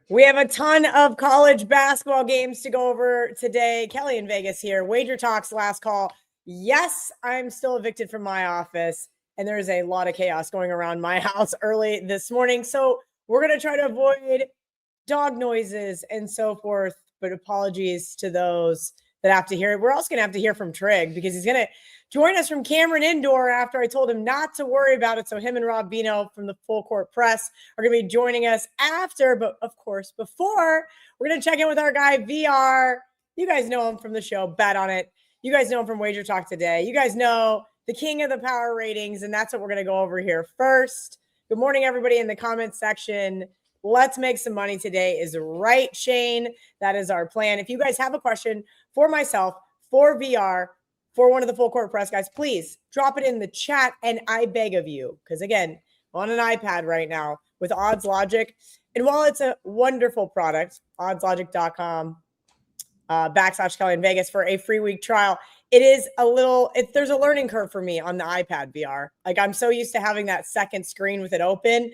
We have a ton of college basketball games to go over today. Kelly in Vegas here. WagerTalk's last call. Yes, I'm still evicted from my office, and there's a lot of chaos going around my house early this morning. So we're going to try to avoid dog noises and so forth, but apologies to those that have to hear it. We're also going to have to hear from Trigg because he's going to join us from Cameron Indoor after I told him not to worry about it. So him and Rob Veno from the Fullcourt Press are going to be joining us after, but of course, before, we're going to check in with our guy, VR. You guys know him from the show, Bet on It. You guys know him from WagerTalk Today. You guys know the king of the power ratings, and that's what we're going to go over here first. Good morning, everybody in the comments section. Let's make some money today is right, Shane. That is our plan. If you guys have a question for myself, for VR, for one of the Fullcourt Press guys, please drop it in the chat. And I beg of you, because again, on an iPad right now with Odds Logic. And while it's a wonderful product, oddslogic.com / Kelly in Vegas for a free week trial. It is there's a learning curve for me on the iPad VR. Like I'm so used to having that second screen with it open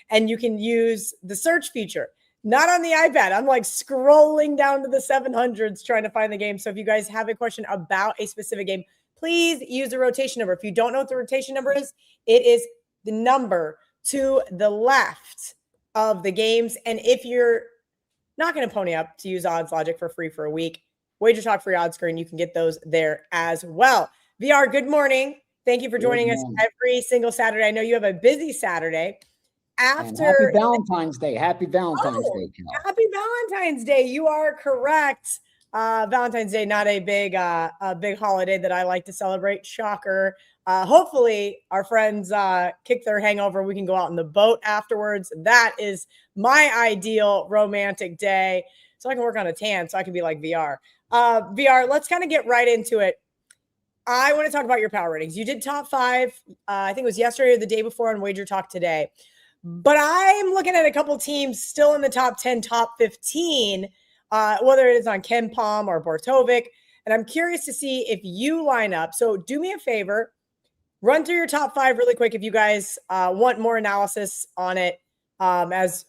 and you can use the search feature. Not on the iPad. I'm like scrolling down to the 700s trying to find the game. So if you guys have a question about a specific game, please use the rotation number. If you don't know what the rotation number is, it is the number to the left of the games. And if you're not going to pony up to use Odds Logic for free for a week, WagerTalk free odds screen, you can get those there as well. VR, good morning. Thank you for joining us every single Saturday. I know you have a busy Saturday. Happy Valentine's Day. Happy Valentine's Day. Happy Valentine's Day. You are correct. Valentine's Day, not a big holiday that I like to celebrate. Shocker. Hopefully our friends kick their hangover. We can go out on the boat afterwards. That is my ideal romantic day. So I can work on a tan so I can be like VR. VR, let's kind of get right into it. I want to talk about your power ratings. You did top 5. I think it was yesterday or the day before on WagerTalk Today. But I'm looking at a couple teams still in the top 10, top 15, whether it is on Ken Palm or Bortovic. And I'm curious to see if you line up. So do me a favor, run through your top 5 really quick if you guys want more analysis on it as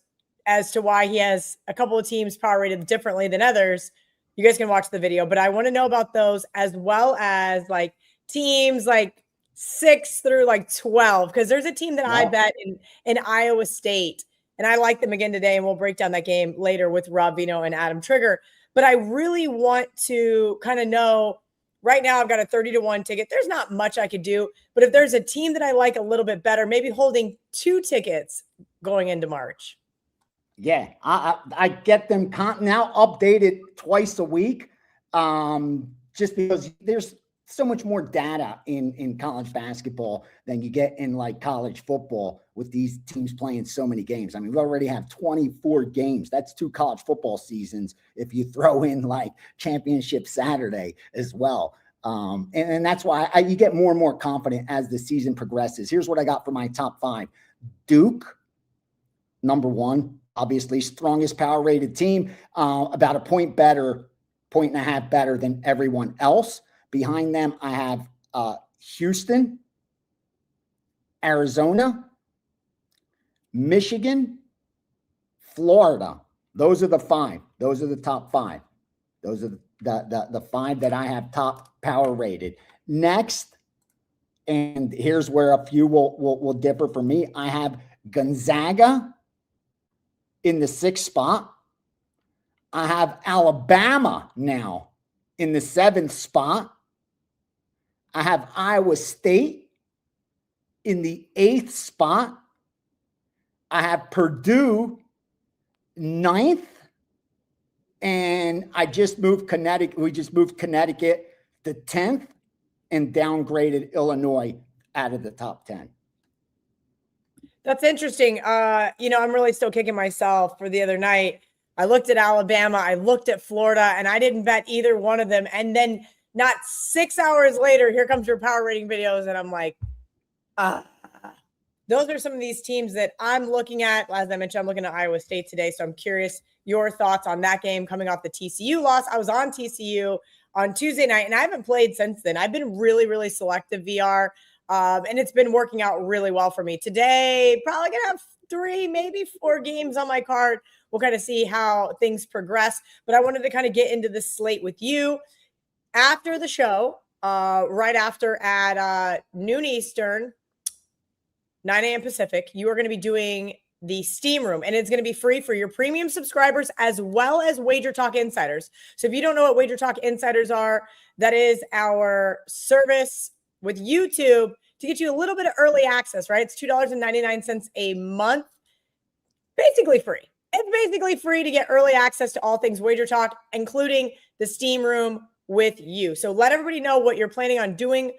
to why he has a couple of teams power rated differently than others. You guys can watch the video. But I want to know about those as well as like teams like 6 through like 12, because there's a team that I bet in Iowa State, and I like them again today, and we'll break down that game later with Rob Veno and Adam Trigger. But I really want to kind of know, right now I've got a 30-1 ticket. There's not much I could do, but if there's a team that I like a little bit better, maybe holding 2 tickets going into March. Yeah, I get them now updated twice a week, just because there's so much more data in college basketball than you get in like college football with these teams playing so many games. I mean, we already have 24 games. That's 2 college football seasons if you throw in like championship Saturday as well. And that's why you get more and more confident as the season progresses. Here's what I got for my top 5. Duke, number 1, obviously strongest power rated team, about a point and a half better than everyone else. Behind them, I have Houston, Arizona, Michigan, Florida. Those are the 5. Those are the top 5. Those are the 5 that I have top power rated. Next, and here's where a few will differ for me. I have Gonzaga in the 6th spot. I have Alabama now in the 7th spot. I have Iowa State in the 8th spot. I have Purdue 9th. And I just moved Connecticut. We just moved Connecticut to 10th and downgraded Illinois out of the top 10. That's interesting. I'm really still kicking myself for the other night. I looked at Alabama, I looked at Florida, and I didn't bet either one of them. And then not 6 hours later, here comes your power rating videos. And I'm like, those are some of these teams that I'm looking at. As I mentioned, I'm looking at Iowa State today. So I'm curious your thoughts on that game coming off the TCU loss. I was on TCU on Tuesday night, and I haven't played since then. I've been really, really selective VR, and it's been working out really well for me. Today, probably going to have 3, maybe 4 games on my card. We'll kind of see how things progress. But I wanted to kind of get into the slate with you after the show, right after at noon Eastern, 9 a.m. Pacific. You are going to be doing the Steam Room, and it's going to be free for your premium subscribers as well as WagerTalk Insiders. So if you don't know what WagerTalk Insiders are, that is our service with YouTube to get you a little bit of early access, right? It's $2.99 a month, basically free. It's basically free to get early access to all things WagerTalk, including the Steam Room with you. So let everybody know what you're planning on doing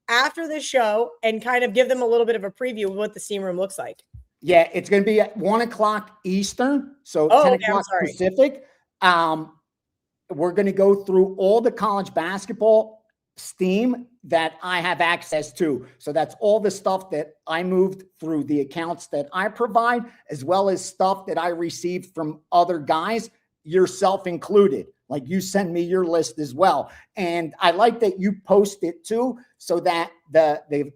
after the show and kind of give them a little bit of a preview of what the Steam Room looks like. Yeah, it's going to be at 1 o'clock Eastern, so 10 o'clock Pacific. We're going to go through all the college basketball Steam that I have access to. So that's all the stuff that I moved through the accounts that I provide, as well as stuff that I received from other guys, yourself included. Like you send me your list as well. And I like that you post it too, so that the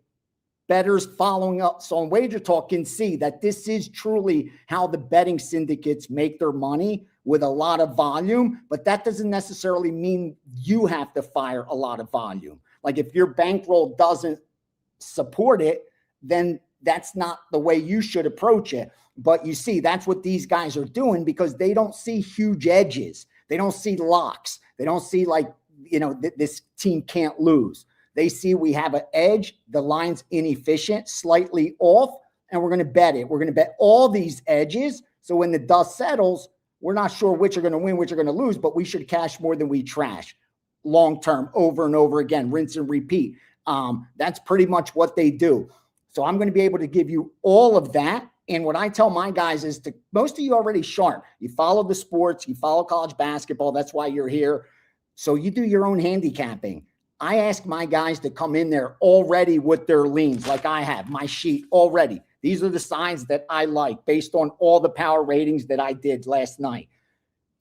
bettors following us on WagerTalk can see that this is truly how the betting syndicates make their money, with a lot of volume. But that doesn't necessarily mean you have to fire a lot of volume. Like if your bankroll doesn't support it, then that's not the way you should approach it. But you see, that's what these guys are doing, because they don't see huge edges. They don't see locks. They don't see like, this team can't lose. They see we have an edge, the line's inefficient, slightly off, and we're going to bet it. We're going to bet all these edges. So when the dust settles, we're not sure which are going to win, which are going to lose, but we should cash more than we trash long-term, over and over again, rinse and repeat. That's pretty much what they do. So I'm going to be able to give you all of that. And what I tell my guys is most of you already sharp. You follow the sports, you follow college basketball. That's why you're here. So you do your own handicapping. I ask my guys to come in there already with their leans, like I have my sheet already. These are the signs that I like based on all the power ratings that I did last night.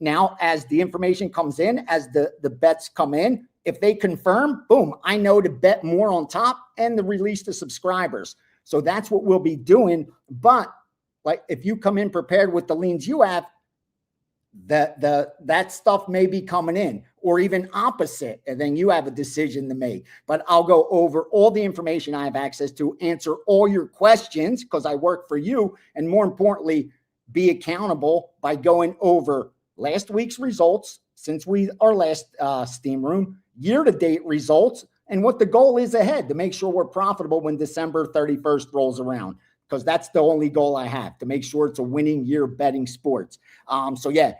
Now, as the information comes in, as the bets come in, if they confirm, boom, I know to bet more on top and to release the subscribers. So that's what we'll be doing. But like if you come in prepared with the leans you have, that stuff may be coming in, or even opposite, and then you have a decision to make. But I'll go over all the information I have access to, answer all your questions, because I work for you, and more importantly, be accountable by going over last week's results since our last Steam Room, year-to-date results, and what the goal is ahead to make sure we're profitable when December 31st rolls around, because that's the only goal I have, to make sure it's a winning year betting sports. So yeah,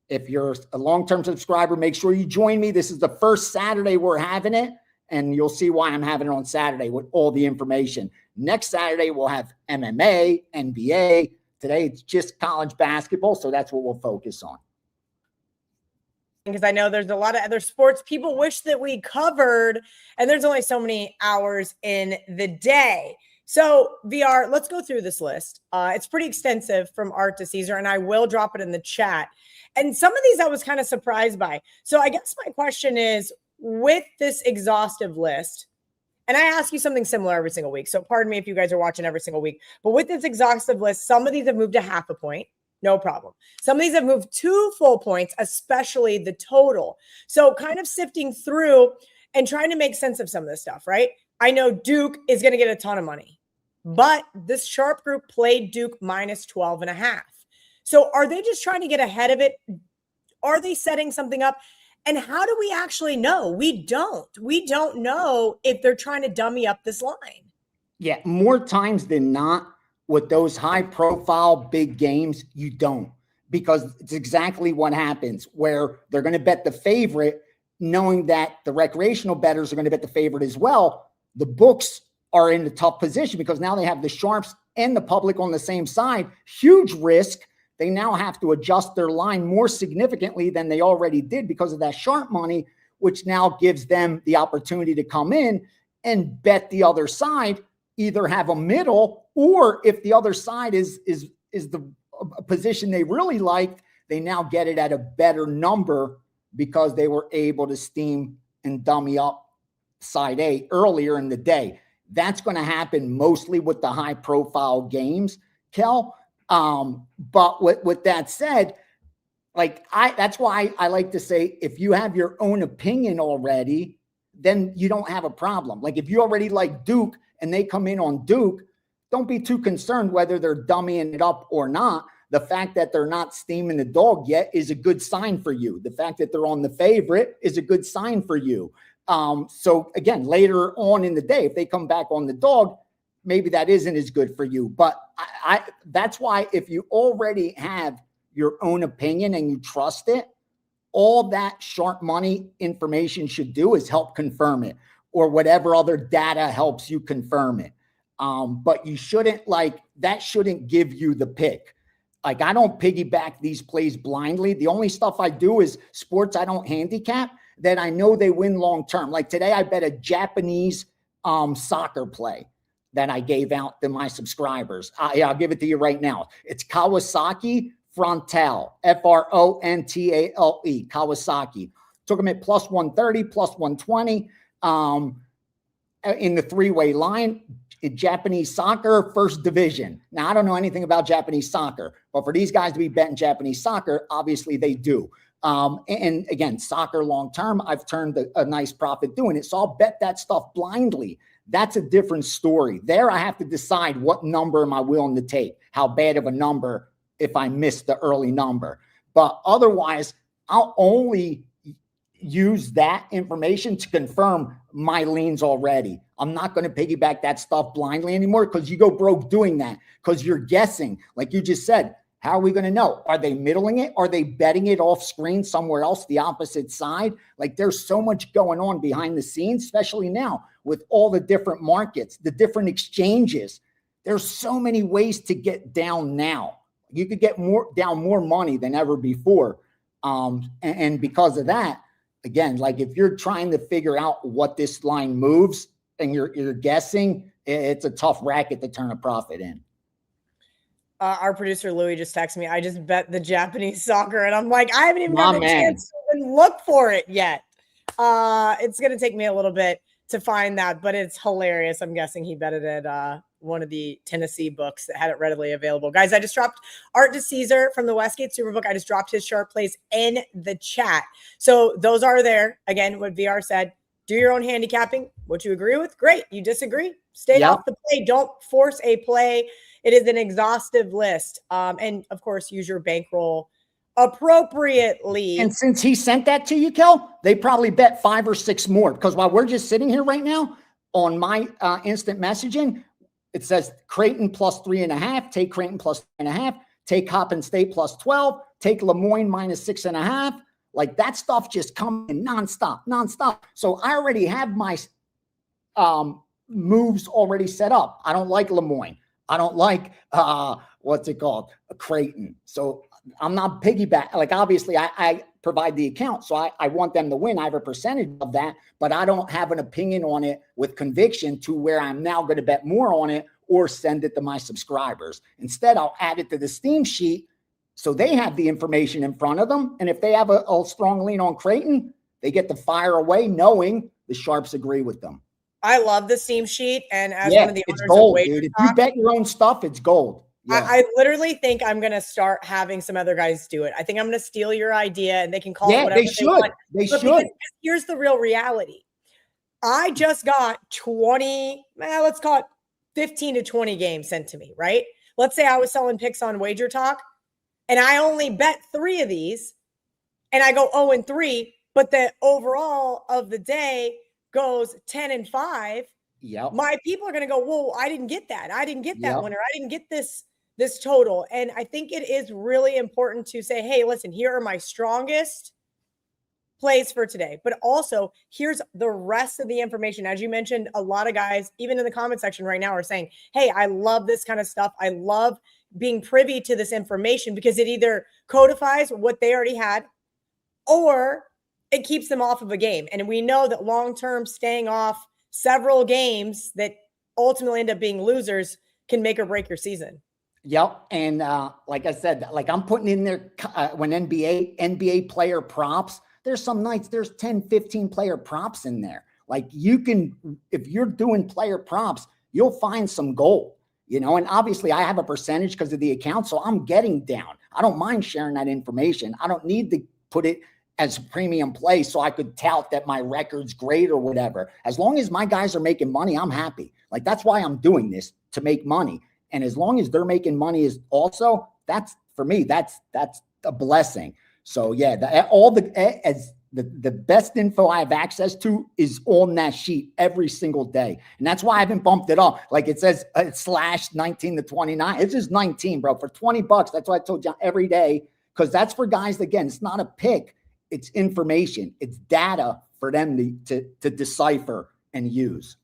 if you're a long-term subscriber, make sure you join me. This is the first Saturday we're having it, and you'll see why I'm having it on Saturday with all the information. Next Saturday, we'll have MMA, NBA. Today, it's just college basketball, so that's what we'll focus on. Because I know there's a lot of other sports people wish that we covered, and there's only so many hours in the day. So VR, let's go through this list. It's pretty extensive from Art to Caesar, and I will drop it in the chat. And some of these I was kind of surprised by. So I guess my question is, with this exhaustive list, and I ask you something similar every single week, so pardon me if you guys are watching every single week, but with this exhaustive list, some of these have moved to half a point. No problem. Some of these have moved 2 full points, especially the total. So kind of sifting through and trying to make sense of some of this stuff, right? I know Duke is going to get a ton of money, but this sharp group played Duke minus 12.5. So are they just trying to get ahead of it? Are they setting something up? And how do we actually know? We don't know if they're trying to dummy up this line. Yeah, more times than not, with those high profile big games, you don't, because it's exactly what happens, where they're going to bet the favorite, knowing that the recreational bettors are going to bet the favorite as well. The books are in a tough position because now they have the sharps and the public on the same side. Huge risk. They now have to adjust their line more significantly than they already did because of that sharp money, which now gives them the opportunity to come in and bet the other side, either have a middle, or if the other side is the position they really liked, they now get it at a better number because they were able to steam and dummy up side A earlier in the day. That's going to happen mostly with the high profile games, Kel. But with that said, like that's why I like to say, if you have your own opinion already, then you don't have a problem. Like if you already like Duke and they come in on Duke, don't be too concerned whether they're dummying it up or not. The fact that they're not steaming the dog yet is a good sign for you. The fact that they're on the favorite is a good sign for you. So again, later on in the day, if they come back on the dog, maybe that isn't as good for you. But that's why if you already have your own opinion and you trust it, all that sharp money information should do is help confirm it, or whatever other data helps you confirm it. But you shouldn't that shouldn't give you the pick. Like I don't piggyback these plays blindly. The only stuff I do is sports I don't handicap that I know they win long-term. Like today I bet a Japanese soccer play that I gave out to my subscribers. I'll give it to you right now. It's Kawasaki Frontale, Frontale, Kawasaki. Took them at plus 130, plus 120 in the three-way line. Japanese soccer, first division. Now, I don't know anything about Japanese soccer, but for these guys to be betting Japanese soccer, obviously they do. And again, soccer long-term, I've turned a nice profit doing it. So I'll bet that stuff blindly. That's a different story. There, I have to decide what number am I willing to take, how bad of a number if I miss the early number. But otherwise, I'll only use that information to confirm my leans already. I'm not going to piggyback that stuff blindly anymore, because you go broke doing that, because you're guessing. Like you just said, how are we going to know? Are they middling it? Are they betting it off screen somewhere else, the opposite side? Like there's so much going on behind the scenes, especially now with all the different markets, the different exchanges. There's so many ways to get down now. You could get down more money than ever before. And because of that, again, like if you're trying to figure out what this line moves and you're guessing, it's a tough racket to turn a profit in. Our producer Louis just texted me. I just bet the Japanese soccer, and I'm like, I haven't even gotten a chance to even look for it yet. It's going to take me a little bit to find that, but it's hilarious. I'm guessing he bet it at one of the Tennessee books that had it readily available. Guys, I just dropped Art DeCesar from the Westgate Superbook. I just dropped his sharp plays in the chat. So those are there. Again, what VR said, do your own handicapping. What you agree with, great. You disagree, stay off the play. Don't force a play. It is an exhaustive list. And of course, use your bankroll appropriately. And since he sent that to you, Kel, they probably bet 5 or 6 more, because while we're just sitting here right now on my instant messaging, it says Creighton plus 3.5, take Creighton plus 3.5, take Coppin State plus 12, take Lemoyne minus 6.5. Like that stuff just comes in nonstop. So I already have my moves already set up. I don't like Lemoyne. I don't like what's it called? A Creighton. So I'm not piggyback. Like obviously I provide the account, so I want them to win. I have a percentage of that, but I don't have an opinion on it with conviction to where I'm now going to bet more on it or send it to my subscribers. Instead, I'll add it to the Steam sheet so they have the information in front of them. And if they have a strong lean on Creighton, they get to fire away knowing the sharps agree with them. I love the Steam sheet. And as one of the it's owners gold, of dude. If you bet your own stuff, it's gold. Yeah. I literally think I'm going to start having some other guys do it. I think I'm going to steal your idea and they can call it whatever they want. They should. Here's the real reality. I just got 20, let's call it 15 to 20 games sent to me, right? Let's say I was selling picks on WagerTalk and I only bet 3 of these and I go 0-3, but the overall of the day goes 10-5. Yep. My people are going to go, whoa, I didn't get that. I didn't get that winner. I didn't get this total. And I think it is really important to say, hey, listen, here are my strongest plays for today. But also here's the rest of the information. As you mentioned, a lot of guys, even in the comment section right now, are saying, hey, I love this kind of stuff. I love being privy to this information because it either codifies what they already had or it keeps them off of a game. And we know that long-term staying off several games that ultimately end up being losers can make or break your season. Yep. And like I said, like I'm putting in there when NBA player props, there's some nights there's 10, 15 player props in there. Like you can, if you're doing player props, you'll find some gold. and obviously I have a percentage because of the account. So I'm getting down. I don't mind sharing that information. I don't need to put it as premium play so I could tout that my record's great or whatever. As long as my guys are making money, I'm happy. Like, that's why I'm doing this, to make money. And as long as they're making money is also, that's for me, that's a blessing. So yeah, the best info I have access to is on that sheet every single day. And that's why I haven't bumped it up. Like it says slash 19 to 29. It's just 19, bro, for $20. That's why I told you every day, because that's for guys, again, it's not a pick. It's information. It's data for them to decipher and use.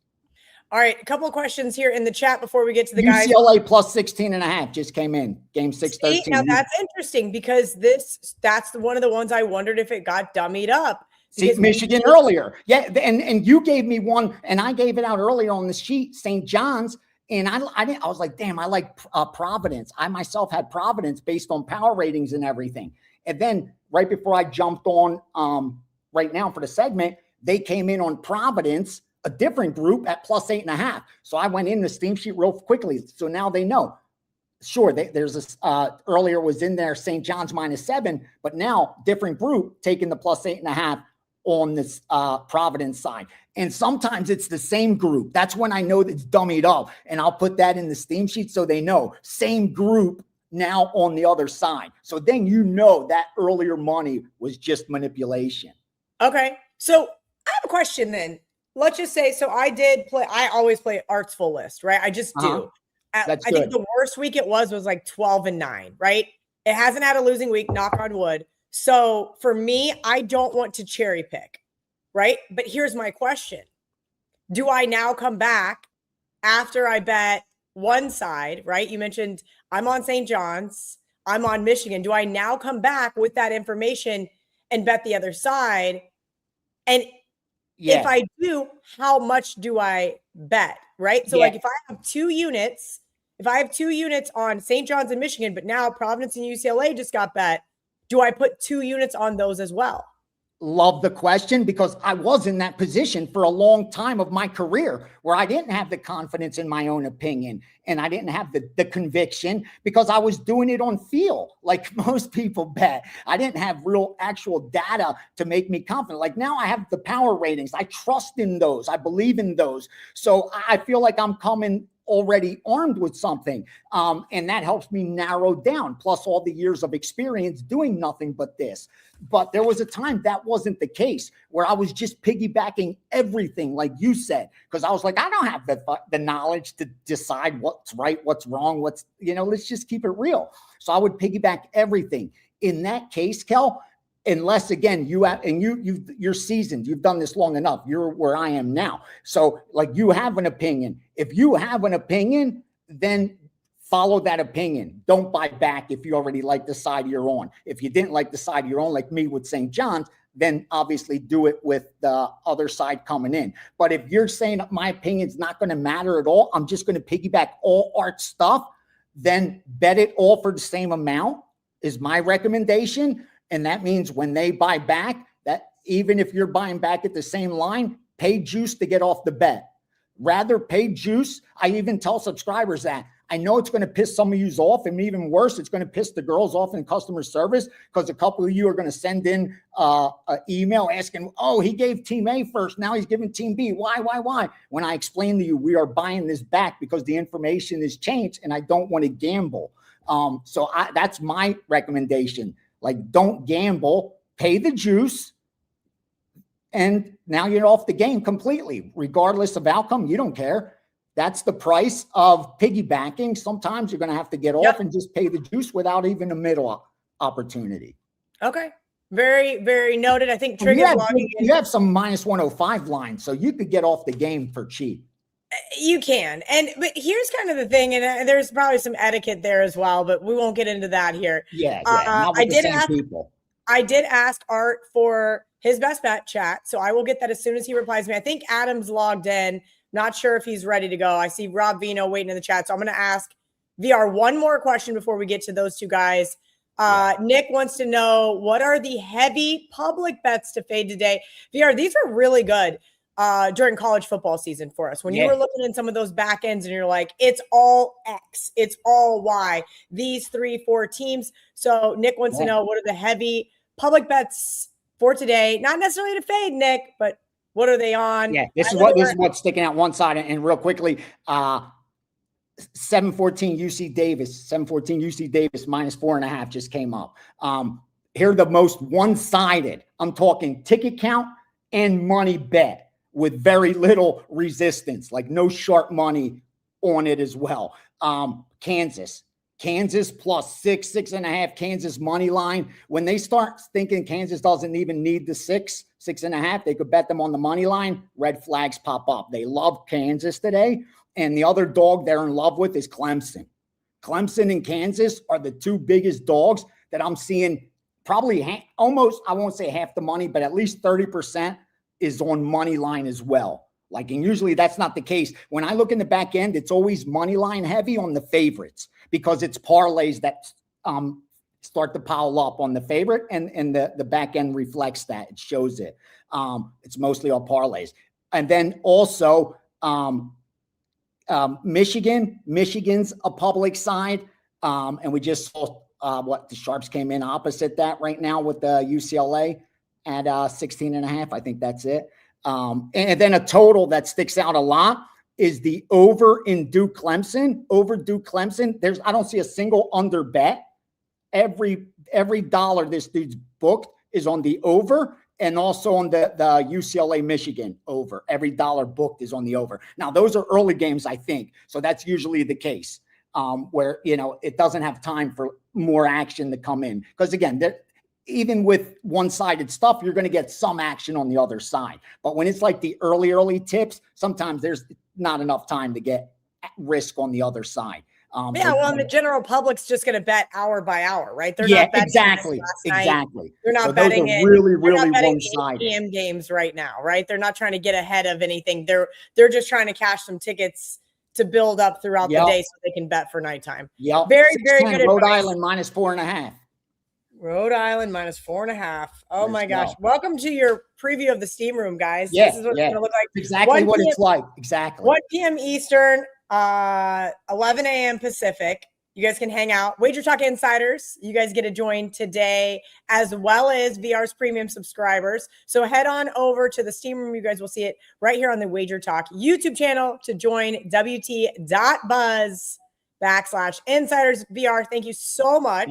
All right, a couple of questions here in the chat before we get to the guys. UCLA plus 16.5 just came in. Game 6-13. Now that's interesting because that's one of the ones I wondered if it got dummied up. See, Michigan earlier. Yeah, and you gave me one, and I gave it out earlier on the sheet, St. John's. And I was like, damn, I like Providence. I myself had Providence based on power ratings and everything. And then right before I jumped on right now for the segment, they came in on Providence, a different group, at plus 8.5. So I went in the steam sheet real quickly. So now they know. Sure, there's this earlier was in there, St. John's -7, but now different group taking the plus 8.5 on this Providence side. And sometimes it's the same group. That's when I know that's dummied up. And I'll put that in the steam sheet so they know. Same group now on the other side. So then that earlier money was just manipulation. Okay. So I have a question then. Let's just say, so I always play Art's full list, right? I just do. I think the worst week it was like 12-9, right? It hasn't had a losing week, knock on wood. So for me, I don't want to cherry pick, right? But here's my question. Do I now come back after I bet one side, right? You mentioned I'm on St. John's, I'm on Michigan. Do I now come back with that information and bet the other side? And if I do, how much do I bet, right? So like if I have two units on St. John's and Michigan, but now Providence and UCLA just got bet, do I put 2 units on those as well? Love the question, because I was in that position for a long time of my career where I didn't have the confidence in my own opinion, and I didn't have the conviction because I was doing it on feel like most people bet. I didn't have real actual data to make me confident. Like now I have the power ratings. I trust in those. I believe in those. So I feel like I'm coming already armed with something. And that helps me narrow down, plus all the years of experience doing nothing but this. But there was a time that wasn't the case, where I was just piggybacking everything, like you said, because I was like, I don't have the knowledge to decide what's right, what's wrong, let's just keep it real. So I would piggyback everything. In that case, Kel, unless again you're seasoned, you've done this long enough, you're where I am now. So like you have an opinion. If you have an opinion, then follow that opinion. Don't buy back if you already like the side you're on. If you didn't like the side you're on, like me with St. John's, then obviously do it with the other side coming in. But if you're saying my opinion's not going to matter at all, I'm just going to piggyback all art stuff, then bet it all for the same amount is my recommendation. And that means when they buy back, that even if you're buying back at the same line, pay juice to get off the bet. Rather pay juice. I even tell subscribers that. I know it's going to piss some of you off, and even worse, it's going to piss the girls off in customer service, because a couple of you are going to send in an email asking, oh, he gave team A first, now he's giving team B. Why? When I explain to you, we are buying this back because the information has changed and I don't want to gamble. So that's my recommendation. Like, don't gamble, pay the juice, and now you're off the game completely. Regardless of outcome, you don't care. That's the price of piggybacking. Sometimes you're going to have to get off and just pay the juice without even a middle opportunity. Okay. Very, very noted. I think Trigg is logging in. You have some -105 lines, so you could get off the game for cheap. You can. But here's kind of the thing, and there's probably some etiquette there as well, but we won't get into that here. Yeah. I did ask Art for his best bet chat, so I will get that as soon as he replies to me. I think Adam's logged in. Not sure if he's ready to go. I see Rob Veno waiting in the chat, so I'm going to ask VR one more question before we get to those two guys. Nick wants to know, what are the heavy public bets to fade today? VR, these are really good. during college football season for us. When you were looking in some of those back ends and you're like, it's all X, it's all Y, these 3-4 teams. So Nick wants to know, what are the heavy public bets for today? Not necessarily to fade, Nick, but what are they on? Yeah, this is what's sticking out one side. And real quickly, 714 UC Davis, minus 4.5 just came up. Here are the most one-sided. I'm talking ticket count and money bet with very little resistance, like no sharp money on it as well. Kansas plus 6.5, Kansas money line. When they start thinking Kansas doesn't even need the 6.5, they could bet them on the money line. Red flags pop up. They love Kansas today. And the other dog they're in love with is Clemson. Clemson and Kansas are the two biggest dogs that I'm seeing. Probably almost, I won't say half the money, but at least 30% is on money line as well. Like, and usually that's not the case. When I look in the back end, it's always money line heavy on the favorites because it's parlays that start to pile up on the favorite, and the back end reflects that. It shows it. It's mostly all parlays. And then also Michigan's a public side. And we just saw what the Sharps came in opposite that right now with the UCLA at 16.5. I think that's it. And then a total that sticks out a lot is the over in Duke Clemson. I don't see a single under bet. Every dollar this dude's booked is on the over, and also on the UCLA Michigan over. Every dollar booked is on the over. Now, those are early games, I think. So that's usually the case where, it doesn't have time for more action to come in. Because again, even with one-sided stuff, you're going to get some action on the other side. But when it's like the early tips, sometimes there's not enough time to get risk on the other side. And the general public's just going to bet hour by hour, right? They're not betting exactly. They're not betting really one-sided game games right now, right? They're not trying to get ahead of anything. They're just trying to cash some tickets to build up throughout the day so they can bet for nighttime. Very, very good. Rhode Island minus 4.5. Rhode Island minus 4.5. Oh my gosh. Welcome to your preview of the steam room, guys. Yeah, this is what it's going to look like. Exactly what it's like. Exactly. 1 p.m. Eastern, 11 a.m. Pacific. You guys can hang out. WagerTalk Insiders, you guys get to join today, as well as VR's premium subscribers. So head on over to the steam room. You guys will see it right here on the WagerTalk YouTube channel to join wt.buzz/insiders VR. Thank you so much.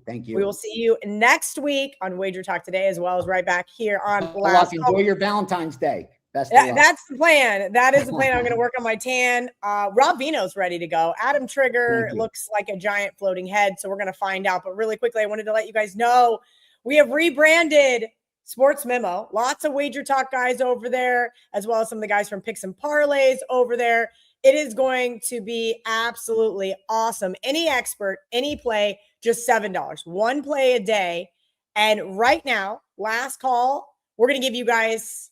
Thank you. We will see you next week on WagerTalk today, as well as right back here on Last. Enjoy your Valentine's Day. That's the plan. That is the plan. I'm going to work on my tan. Rob Veno's ready to go. Adam Trigger looks like a giant floating head, so we're going to find out. But really quickly, I wanted to let you guys know we have rebranded Sportsmemo. Lots of WagerTalk guys over there, as well as some of the guys from Picks and Parlays over there. It is going to be absolutely awesome. Any expert, any play, just $7. One play a day. And right now, last call, we're going to give you guys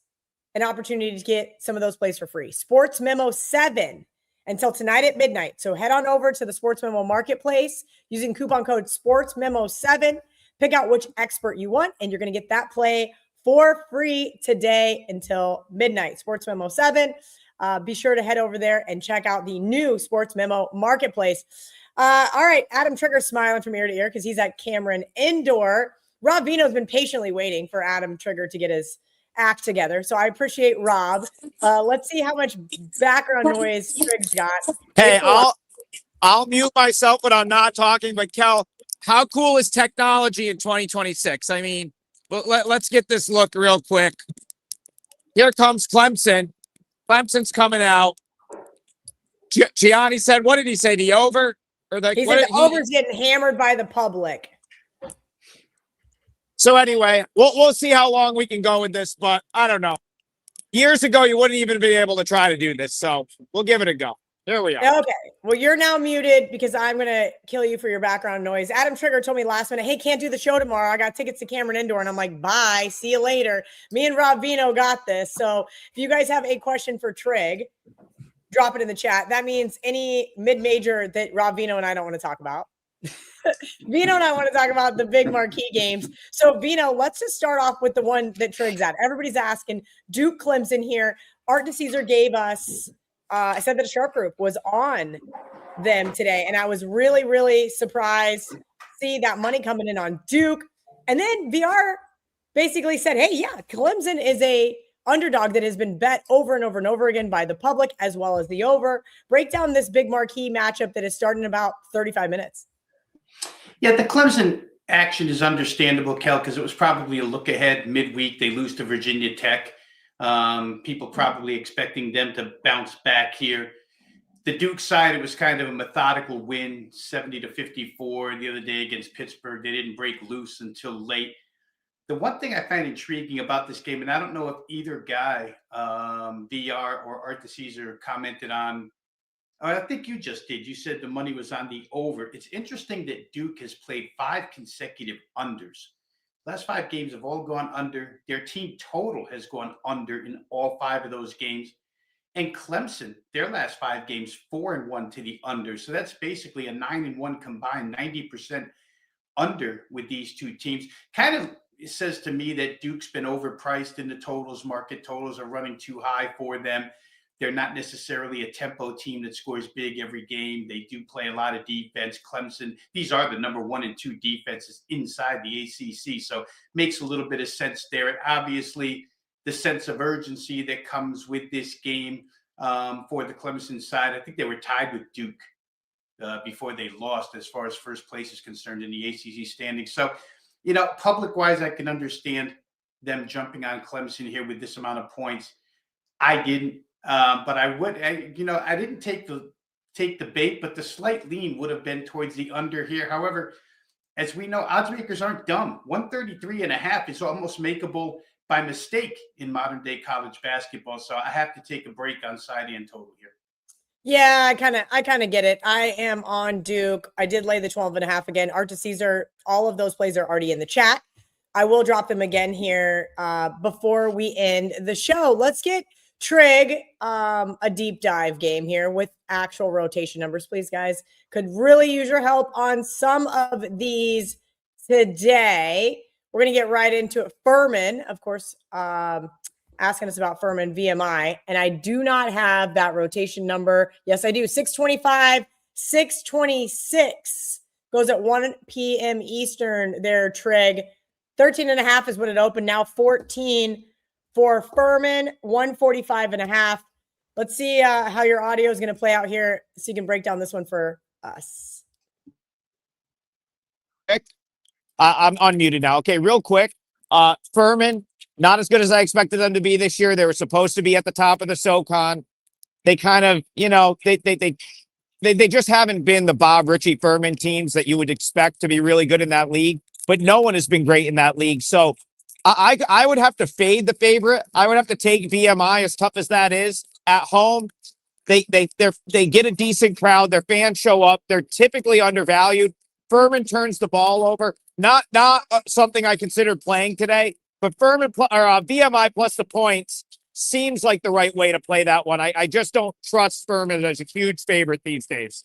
an opportunity to get some of those plays for free. Sportsmemo 7 until tonight at midnight. So head on over to the Sportsmemo marketplace using coupon code SportsMemo7. Pick out which expert you want, and you're going to get that play for free today until midnight. Sportsmemo 7. Be sure to head over there and check out the new Sportsmemo marketplace. All right, Adam Trigger smiling from ear to ear because he's at Cameron Indoor. Rob Veno's been patiently waiting for Adam Trigger to get his act together. So I appreciate Rob. Let's see how much background noise Trigg's got. Hey, I'll mute myself when I'm not talking, but Kel, how cool is technology in 2026? I mean, let's get this look real quick. Here comes Clemson. Clemson's coming out. Gianni said, what did he say? The over? He said the over's getting hammered by the public. So anyway, we'll see how long we can go with this, but I don't know. Years ago, you wouldn't even be able to try to do this, so we'll give it a go. Here we are. Okay. Well, you're now muted because I'm going to kill you for your background noise. Adam Trigger told me last minute, hey, can't do the show tomorrow. I got tickets to Cameron Indoor. And I'm like, bye. See you later. Me and Rob Veno got this. So if you guys have a question for Trigg, drop it in the chat. That means any mid-major that Rob Veno and I don't want to talk about. Veno and I want to talk about the big marquee games. So, Veno, let's just start off with the one that Trigg's at. Everybody's asking Duke Clemson here. Art DeCesar gave us, I said that a sharp group was on them today. And I was really, really surprised to see that money coming in on Duke. And then VR basically said, hey, yeah, Clemson is a underdog that has been bet over and over and over again by the public as well as the over. Break down this big marquee matchup that is starting in about 35 minutes. Yeah, the Clemson action is understandable, Kel, because it was probably a look ahead midweek. They lose to Virginia Tech. People probably expecting them to bounce back here. The Duke side, it was kind of a methodical win, 70-54 the other day against Pittsburgh. They didn't break loose until late. The one thing I find intriguing about this game, and I don't know if either guy, VR or Art DeCesar, commented on, or I think you just did. You said the money was on the over. It's interesting that Duke has played 5 consecutive unders. Last 5 games have all gone under. Their team total has gone under in all 5 of those games. And Clemson, their last 5 games, 4-1 to the under. So that's basically a 9-1 combined, 90% under with these two teams. Kind of says to me that Duke's been overpriced in the totals. Market totals are running too high for them. They're not necessarily a tempo team that scores big every game. They do play a lot of defense. Clemson, these are the number 1 and 2 defenses inside the ACC. So makes a little bit of sense there. And obviously, the sense of urgency that comes with this game for the Clemson side. I think they were tied with Duke before they lost as far as first place is concerned in the ACC standings. So, public-wise, I can understand them jumping on Clemson here with this amount of points. I didn't, but I would. I didn't take the bait, but the slight lean would have been towards the under here. However, as we know, odds makers aren't dumb. 133.5 is almost makeable by mistake in modern day college basketball. So I have to take a break on side and total here. Yeah, I kind of get it. I am on Duke. I did lay the 12.5 again. Art DeCesar, all of those plays are already in the chat. I will drop them again here before we end the show. Let's get Trigg a deep dive game here with actual rotation numbers, please, guys. Could really use your help on some of these today. We're going to get right into it. Furman, of course, asking us about Furman VMI, and I do not have that rotation number. Yes, I do. 625, 626 goes at 1 p.m. Eastern there, Trigg. 13.5 is what it opened. Now 14 for Furman, 145.5. Let's see how your audio is going to play out here so you can break down this one for us. I'm unmuted now. Okay, real quick. Furman, not as good as I expected them to be this year. They were supposed to be at the top of the SoCon. They kind of, they just haven't been the Bob Ritchie Furman teams that you would expect to be really good in that league. But no one has been great in that league. So I would have to fade the favorite. I would have to take VMI, as tough as that is, at home. They get a decent crowd. Their fans show up. They're typically undervalued. Furman turns the ball over. Not something I considered playing today, but Furman or VMI plus the points seems like the right way to play that one. I just don't trust Furman as a huge favorite these days.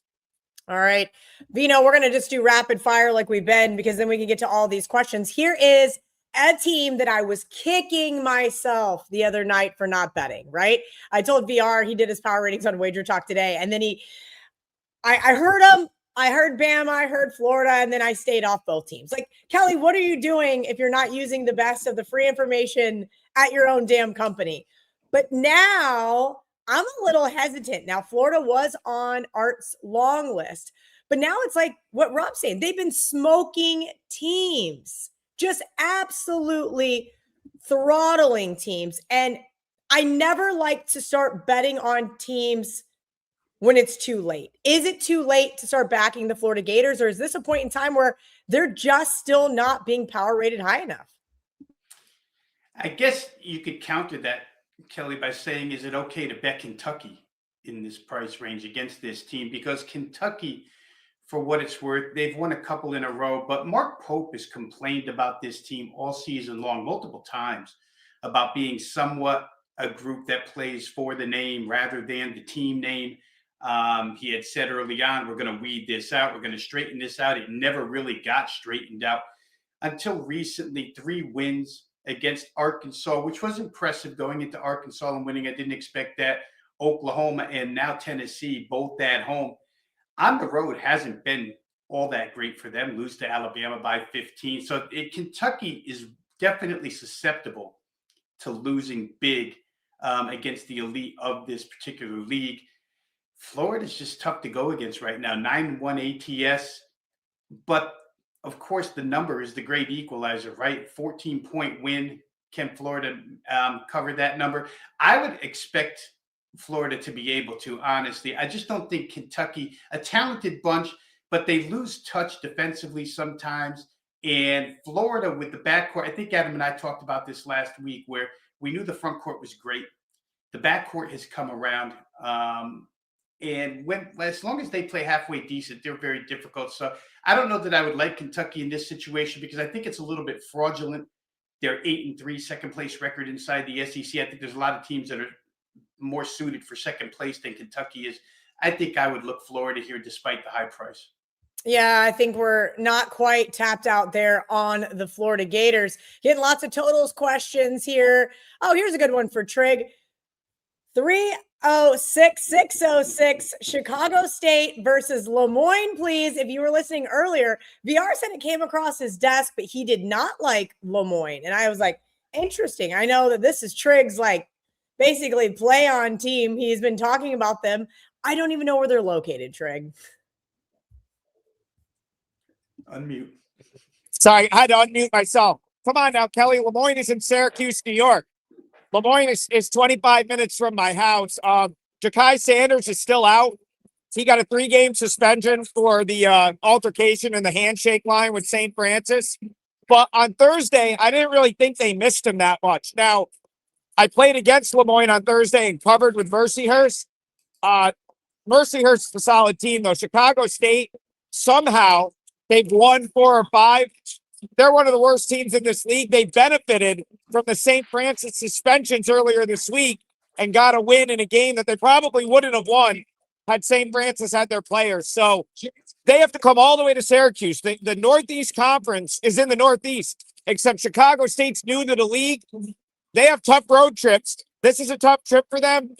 All right, Veno, we're going to just do rapid fire like we've been, because then we can get to all these questions. Here is a team that I was kicking myself the other night for not betting, right? I told VR, he did his power ratings on WagerTalk today, and then I heard him. I heard Bama, I heard Florida, and then I stayed off both teams. Like, Kelly, what are you doing if you're not using the best of the free information at your own damn company? But now I'm a little hesitant. Now, Florida was on Art's long list, but now it's like what Rob's saying. They've been smoking teams, just absolutely throttling teams. And I never like to start betting on teams when it's too late. Is it too late to start backing the Florida Gators, or is this a point in time where they're just still not being power rated high enough? I guess you could counter that, Kelly, by saying, is it okay to bet Kentucky in this price range against this team? Because Kentucky, for what it's worth, they've won a couple in a row, but Mark Pope has complained about this team all season long, multiple times, about being somewhat a group that plays for the name rather than the team name. He had said early on, we're going to weed this out. We're going to straighten this out. It never really got straightened out until recently. 3 wins against Arkansas, which was impressive going into Arkansas and winning. I didn't expect that. Oklahoma and now Tennessee, both at home. On the road hasn't been all that great for them. Lose to Alabama by 15. So Kentucky is definitely susceptible to losing big against the elite of this particular league. Florida's just tough to go against right now. 9-1 ATS. But, of course, the number is the great equalizer, right? 14-point win. Can Florida cover that number? I would expect Florida to be able to, honestly. I just don't think Kentucky, a talented bunch, but they lose touch defensively sometimes. And Florida with the backcourt, I think Adam and I talked about this last week, where we knew the front court was great. The backcourt has come around. And as long as they play halfway decent, they're very difficult. So I don't know that I would like Kentucky in this situation, because I think it's a little bit fraudulent. They're 8-3, second place record inside the SEC. I think there's a lot of teams that are more suited for second place than Kentucky is. I think I would look Florida here despite the high price. Yeah, I think we're not quite tapped out there on the Florida Gators. Getting lots of totals questions here. Oh, here's a good one for Trigg. 306-606 Chicago State versus Moyne, please. If you were listening earlier, VR said it came across his desk, but he did not like Moyne. And I was like, interesting. I know that this is Trigg's like basically play on team. He's been talking about them. I don't even know where they're located, Trigg. Unmute. Sorry, I had to unmute myself. Come on now, Kelly. Moyne is in Syracuse, New York. Moyne is 25 minutes from my house. Ja'Kai Sanders is still out. He got a 3-game suspension for the altercation in the handshake line with St. Francis. But on Thursday, I didn't really think they missed him that much. Now, I played against Moyne on Thursday and covered with Mercyhurst. Mercyhurst is a solid team, though. Chicago State, somehow, they've won 4 or 5. They're one of the worst teams in this league. They benefited from the St. Francis suspensions earlier this week and got a win in a game that they probably wouldn't have won had St. Francis had their players. So they have to come all the way to Syracuse. The Northeast Conference is in the Northeast, except Chicago State's new to the league. They have tough road trips. This is a tough trip for them.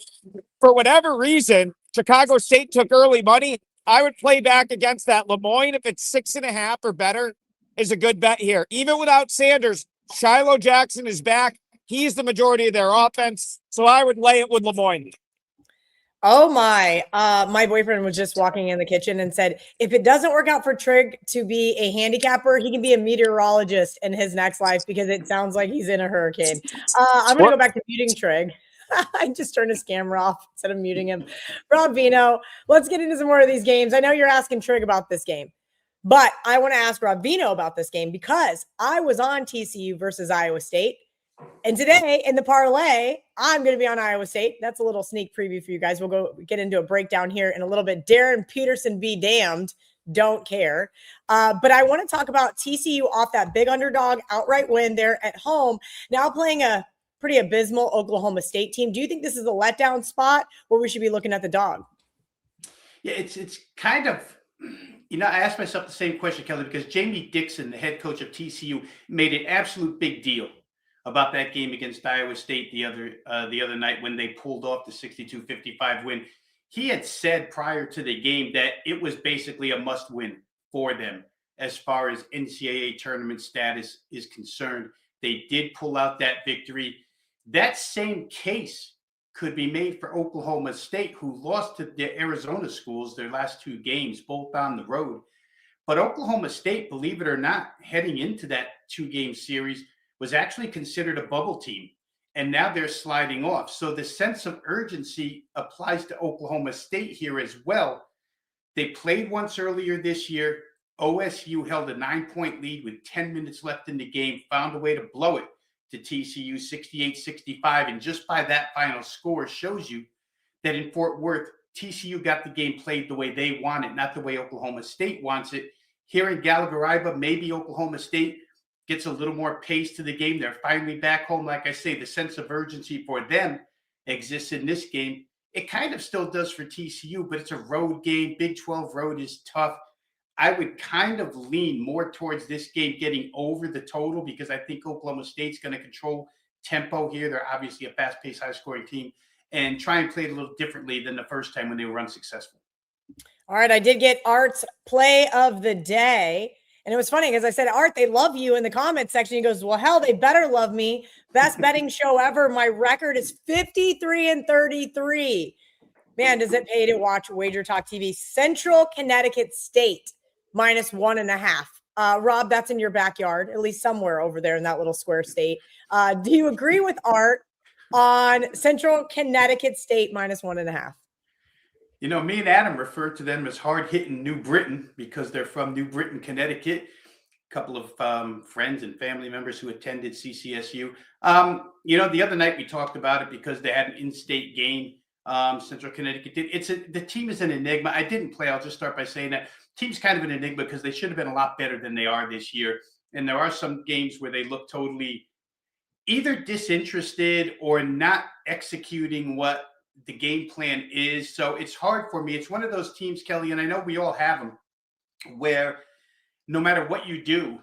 For whatever reason, Chicago State took early money. I would play back against that. Moyne, if it's 6.5 or better, is a good bet here. Even without Sanders, Shiloh Jackson is back. He's the majority of their offense. So I would lay it with Moyne. Oh my, my boyfriend was just walking in the kitchen and said, if it doesn't work out for Trigg to be a handicapper, he can be a meteorologist in his next life, because it sounds like he's in a hurricane. I'm going to go back to muting Trigg. I just turned his camera off instead of muting him. Rob Veno, let's get into some more of these games. I know you're asking Trigg about this game, but I want to ask Rob Veno about this game, because I was on TCU versus Iowa State. And today in the parlay, I'm going to be on Iowa State. That's a little sneak preview for you guys. We'll go get into a breakdown here in a little bit. Darren Peterson be damned. Don't care. But I want to talk about TCU off that big underdog outright win there at home. Now playing a pretty abysmal Oklahoma State team. Do you think this is a letdown spot where we should be looking at the dog? Yeah, it's kind of, I asked myself the same question, Kelly, because Jamie Dixon, the head coach of TCU, made an absolute big deal about that game against Iowa State the other night when they pulled off the 62-55 win. He had said prior to the game that it was basically a must win for them as far as NCAA tournament status is concerned. They did pull out that victory. That same case could be made for Oklahoma State, who lost to the Arizona schools their last 2 games, both on the road. But Oklahoma State, believe it or not, heading into that 2-game series, was actually considered a bubble team, and now they're sliding off. So the sense of urgency applies to Oklahoma State here as well. They played once earlier this year. OSU held a 9-point lead with 10 minutes left in the game, found a way to blow it to TCU 68-65. And just by that final score shows you that in Fort Worth, TCU got the game played the way they want it, not the way Oklahoma State wants it. Here in Gallagher-Iba, maybe Oklahoma State gets a little more pace to the game. They're finally back home. Like I say, the sense of urgency for them exists in this game. It kind of still does for TCU, but it's a road game. Big 12 road is tough. I would kind of lean more towards this game getting over the total because I think Oklahoma State's going to control tempo here. They're obviously a fast-paced, high-scoring team, and try and play it a little differently than the first time when they were unsuccessful. All right, I did get Art's play of the day. And it was funny because I said, Art, they love you in the comments section. He goes, well, hell, they better love me. Best betting show ever. My record is 53-33. Man, does it pay to watch WagerTalk TV? Central Connecticut State -1.5. Rob, that's in your backyard, at least somewhere over there in that little square state. Do you agree with Art on Central Connecticut State -1.5? You know, me and Adam refer to them as hard-hitting New Britain because they're from New Britain, Connecticut. A couple of friends and family members who attended CCSU. You know, the other night we talked about it because they had an in-state game. Central Connecticut did. The team is an enigma. I didn't play. I'll just start by saying that team's kind of an enigma because they should have been a lot better than they are this year. And there are some games where they look totally either disinterested or not executing what the game plan is. So it's hard for me. It's one of those teams, Kelly, and I know we all have them, where no matter what you do,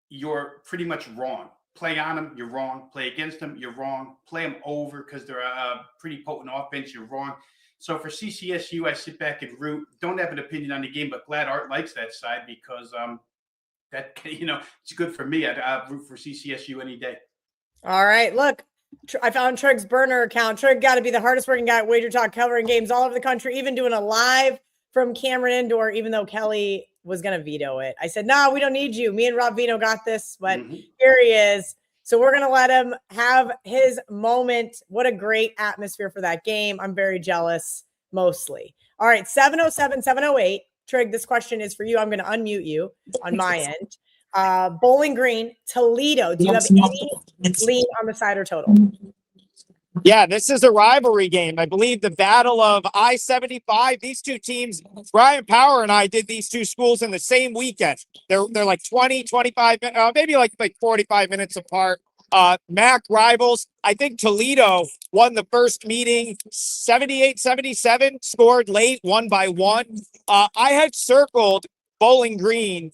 you're pretty much wrong. Play on them, you're wrong. Play against them, you're wrong. Play them over because they're a pretty potent offense, you're wrong. So for CCSU, I sit back and root. Don't have an opinion on the game, but glad Art likes that side because that, you know, it's good for me. I'd root for CCSU any day. All right, look. I found Trigg's burner account. Trigg got to be the hardest working guy at WagerTalk, covering games all over the country, even doing a live from Cameron Indoor, even though Kelly was going to veto it. I said, no, we don't need you. Me and Rob Veno got this, but here he is. So we're going to let him have his moment. What a great atmosphere for that game. I'm very jealous, mostly. All right, 707, 708. Trigg, this question is for you. I'm going to unmute you on my end. Bowling Green, Toledo. Do you have any lean on the side or total? Yeah, this is a rivalry game. I believe the battle of I-75. These two teams, Brian Power and I did these two schools in the same weekend. They're like 20, 25, maybe like 45 minutes apart. MAC rivals. I think Toledo won the first meeting 78-77, scored late, 1 by 1. I had circled Bowling Green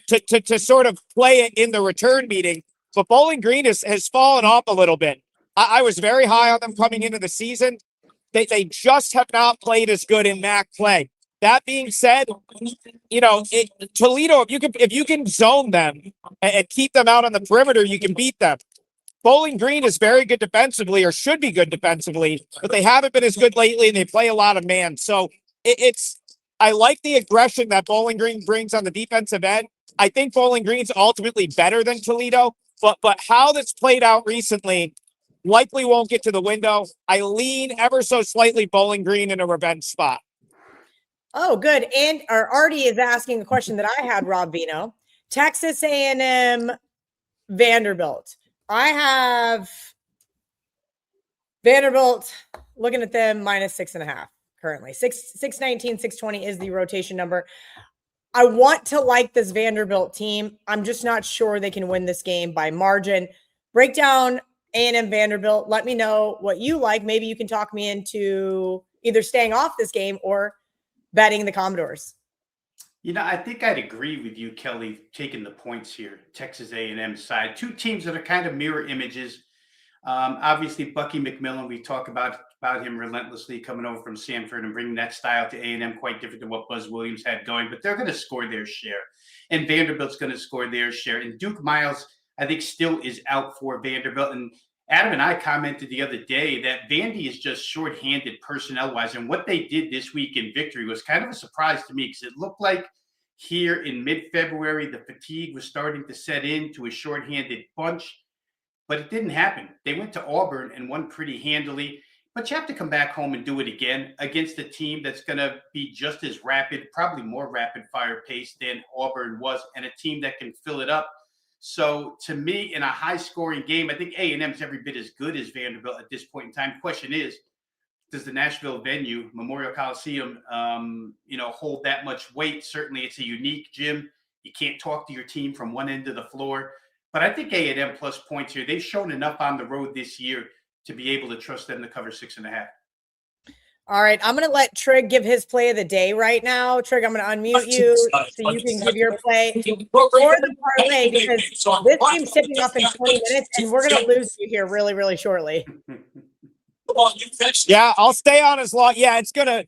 to sort of play it in the return meeting, but Bowling Green has fallen off a little bit. I was very high on them coming into the season. They just have not played as good in MAC play. That being said, you know, Toledo, if you can zone them and keep them out on the perimeter, you can beat them. Bowling Green is very good defensively, or should be good defensively, but they haven't been as good lately, and they play a lot of man. So I like the aggression that Bowling Green brings on the defensive end. I think Bowling Green's ultimately better than Toledo, but how that's played out recently likely won't get to the window. I lean ever so slightly Bowling Green in a revenge spot. Oh, good. And Artie is asking a question that I had, Rob Veno. Texas A&M, Vanderbilt. I have Vanderbilt looking at them -6.5 currently. 619, 620 is the rotation number. I want to like this Vanderbilt team. I'm just not sure they can win this game by margin. Break down A&M Vanderbilt. Let me know what you like. Maybe you can talk me into either staying off this game or betting the Commodores. You know, I think I'd agree with you, Kelly, taking the points here. Texas A&M side. Two teams that are kind of mirror images. Obviously, Bucky McMillan, we talk about him relentlessly coming over from Samford and bringing that style to A&M, quite different than what Buzz Williams had going, but they're going to score their share. And Vanderbilt's going to score their share. And Duke Miles, I think, still is out for Vanderbilt. And Adam and I commented the other day that Vandy is just shorthanded personnel-wise. And what they did this week in victory was kind of a surprise to me because it looked like here in mid-February, the fatigue was starting to set in to a shorthanded bunch. But it didn't happen. They went to Auburn and won pretty handily. But you have to come back home and do it again against a team that's going to be just as rapid, probably more rapid-fire pace than Auburn was, and a team that can fill it up. So to me, in a high-scoring game, I think A&M's every bit as good as Vanderbilt at this point in time. Question is, does the Nashville venue, Memorial Coliseum, hold that much weight? Certainly, it's a unique gym. You can't talk to your team from one end of the floor. But I think A&M plus points here. They've shown enough on the road this year to be able to trust them to cover 6.5. All right, I'm going to let Trigg give his play of the day right now. Trigg, I'm going to unmute you so you can give your play for the parlay because this game's tipping off in 20 minutes and we're going to lose you here really, really shortly. Yeah, I'll stay on as long. Yeah, it's gonna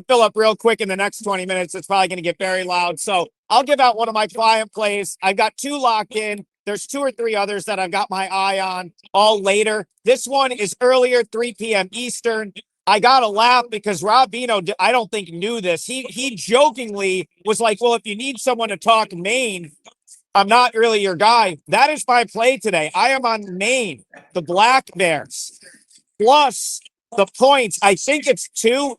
fill up real quick in the next 20 minutes. It's probably gonna get very loud. So I'll give out one of my client plays. I've got 2 locked in. There's 2 or 3 others that I've got my eye on all later. This one is earlier, 3 p.m. Eastern. I got to laugh because Rob Veno, I don't think knew this. He jokingly was like, well, if you need someone to talk Maine, I'm not really your guy. That is my play today. I am on Maine, the Black Bears, plus the points. I think it's 2.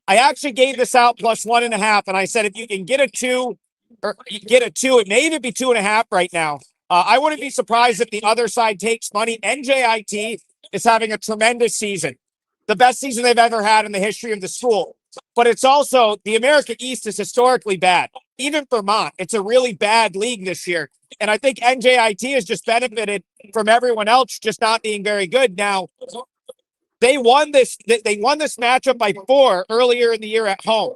I actually gave this out plus 1.5, and I said if you can get a 2 or get a 2, it may even be 2.5 right now. I wouldn't be surprised if the other side takes money. NJIT is having a tremendous season, the best season they've ever had in the history of the school. But it's also the America East is historically bad. Even Vermont, it's a really bad league this year. And I think NJIT has just benefited from everyone else just not being very good. Now, they won this matchup by 4 earlier in the year at home.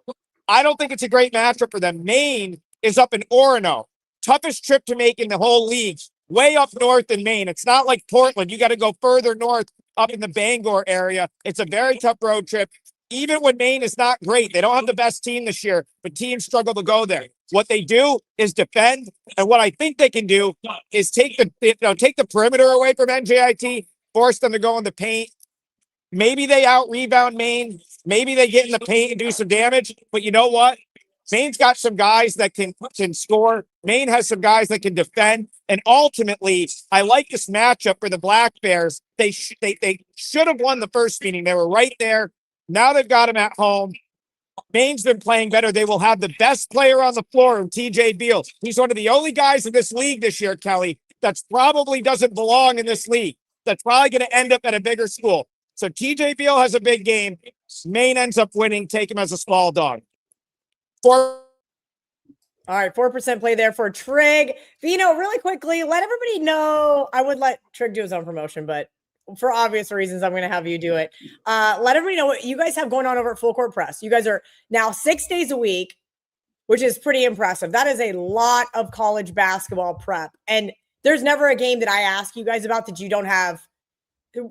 I don't think it's a great matchup for them. Maine is up in Orono. Toughest trip to make in the whole league. Way up north in Maine. It's not like Portland. You got to go further north up in the Bangor area. It's a very tough road trip. Even when Maine is not great, they don't have the best team this year, but teams struggle to go there. What they do is defend, and what I think they can do is take the perimeter away from NJIT, force them to go in the paint. Maybe they out-rebound Maine. Maybe they get in the paint and do some damage. But you know what? Maine's got some guys that can score. Maine has some guys that can defend. And ultimately, I like this matchup for the Black Bears. They should have won the first meeting. They were right there. Now they've got them at home. Maine's been playing better. They will have the best player on the floor in TJ Beal. He's one of the only guys in this league this year, Kelly, that's probably doesn't belong in this league. That's probably going to end up at a bigger school. So TJ Beal has a big game. Maine ends up winning. Take him as a small dog. All right, 4% play there for Trigg. Veno, really quickly, let everybody know. I would let Trigg do his own promotion, but for obvious reasons, I'm going to have you do it. Let everybody know what you guys have going on over at Fullcourt Press. You guys are now 6 days a week, which is pretty impressive. That is a lot of college basketball prep. And there's never a game that I ask you guys about that you don't have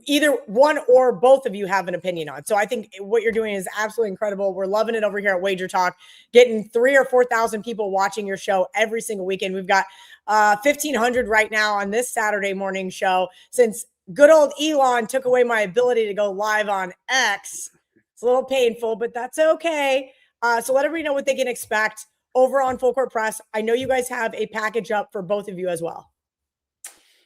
either one or both of you have an opinion on. So I think what you're doing is absolutely incredible. We're loving it over here at WagerTalk, getting 3,000 or 4,000 people watching your show every single weekend. We've got 1,500 right now on this Saturday morning show. Since good old Elon took away my ability to go live on X, it's a little painful, but that's okay. So let everybody know what they can expect over on Fullcourt Press. I know you guys have a package up for both of you as well.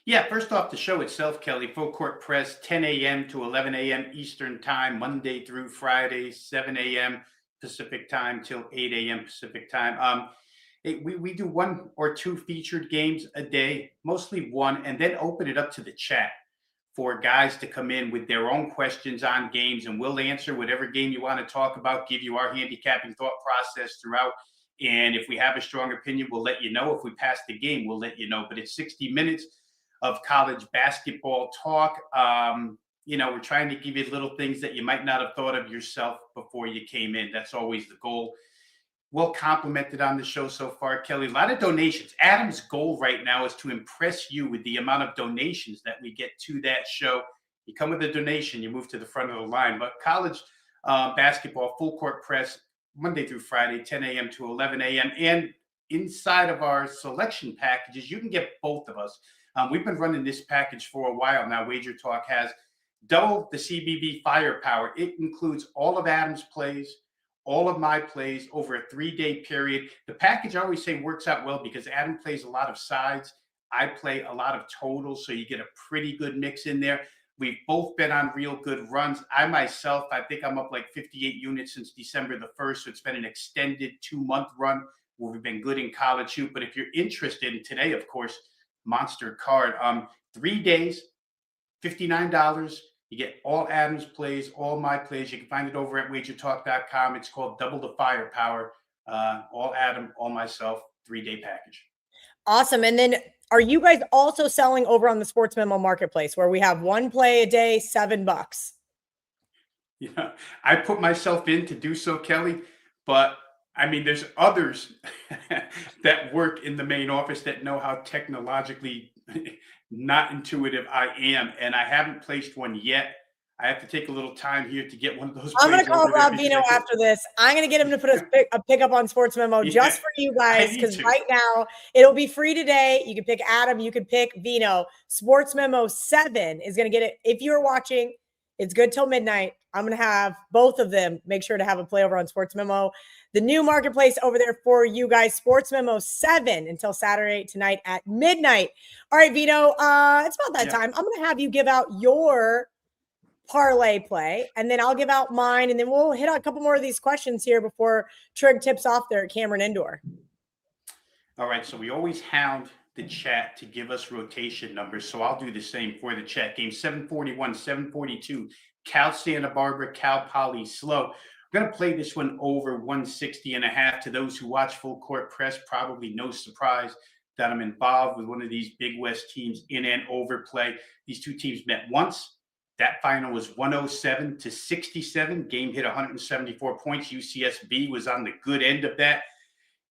Yeah, first off, the show itself, Kelly, Fullcourt Press, 10 a.m. to 11 a.m. Eastern time, Monday through Friday, 7 a.m. Pacific time till 8 a.m. Pacific time. We do 1 or 2 featured games a day, mostly 1, and then open it up to the chat for guys to come in with their own questions on games, and we'll answer whatever game you want to talk about, give you our handicapping thought process throughout. And if we have a strong opinion, we'll let you know. If we pass the game, we'll let you know. But it's 60 minutes of college basketball talk. We're trying to give you little things that you might not have thought of yourself before you came in. That's always the goal. Well complimented on the show so far, Kelly. A lot of donations. Adam's goal right now is to impress you with the amount of donations that we get to that show. You come with a donation, you move to the front of the line. But college basketball, Fullcourt Press, Monday through Friday, 10 a.m. to 11 a.m. And inside of our selection packages, you can get both of us. We've been running this package for a while now. WagerTalk has double the CBB firepower. It includes all of Adam's plays, all of my plays over a 3-day period. The package, I always say, works out well because Adam plays a lot of sides. I play a lot of totals, so you get a pretty good mix in there. We've both been on real good runs. I myself, I think I'm up like 58 units since December the 1st, so it's been an extended 2-month run where we've been good in college hoop. But if you're interested in today, of course, monster card, 3 days, $59. You get all Adam's plays, all my plays. You can find it over at wagertalk.com. It's called Double the Firepower. All Adam, all myself, 3-day package. Awesome. And then are you guys also selling over on the Sportsmemo marketplace where we have 1 play a day, $7? I put myself in to do so, Kelly, but I mean, there's others that work in the main office that know how technologically not intuitive I am, and I haven't placed one yet. I have to take a little time here to get one of those. I'm going to plays call over there Rob because Veno I after this. I'm going to get him to put a pickup on Sportsmemo Yeah, just for you guys, I need because to. right now it'll be free today. You can pick Adam, you can pick Veno. Sportsmemo 7 is going to get it. If you're watching, it's good till midnight. I'm going to have both of them. Make sure to have a play over on Sportsmemo, the new marketplace over there for you guys. Sportsmemo 7 until Saturday tonight at midnight. All right, Veno, it's about that Yeah. time. I'm going to have you give out your parlay play, and then I'll give out mine, and then we'll hit on a couple more of these questions here before Trigg tips off there at Cameron Indoor. All right, so we always hound the chat to give us rotation numbers, so I'll do the same for the chat. Game 741, 742, Cal Santa Barbara, Cal Poly Slow. I'm going to play this one over 160.5. To those who watch Fullcourt Press, probably no surprise that I'm involved with one of these Big West teams in an overplay. These two teams met once. That final was 107-67. Game hit 174 points. UCSB was on the good end of that.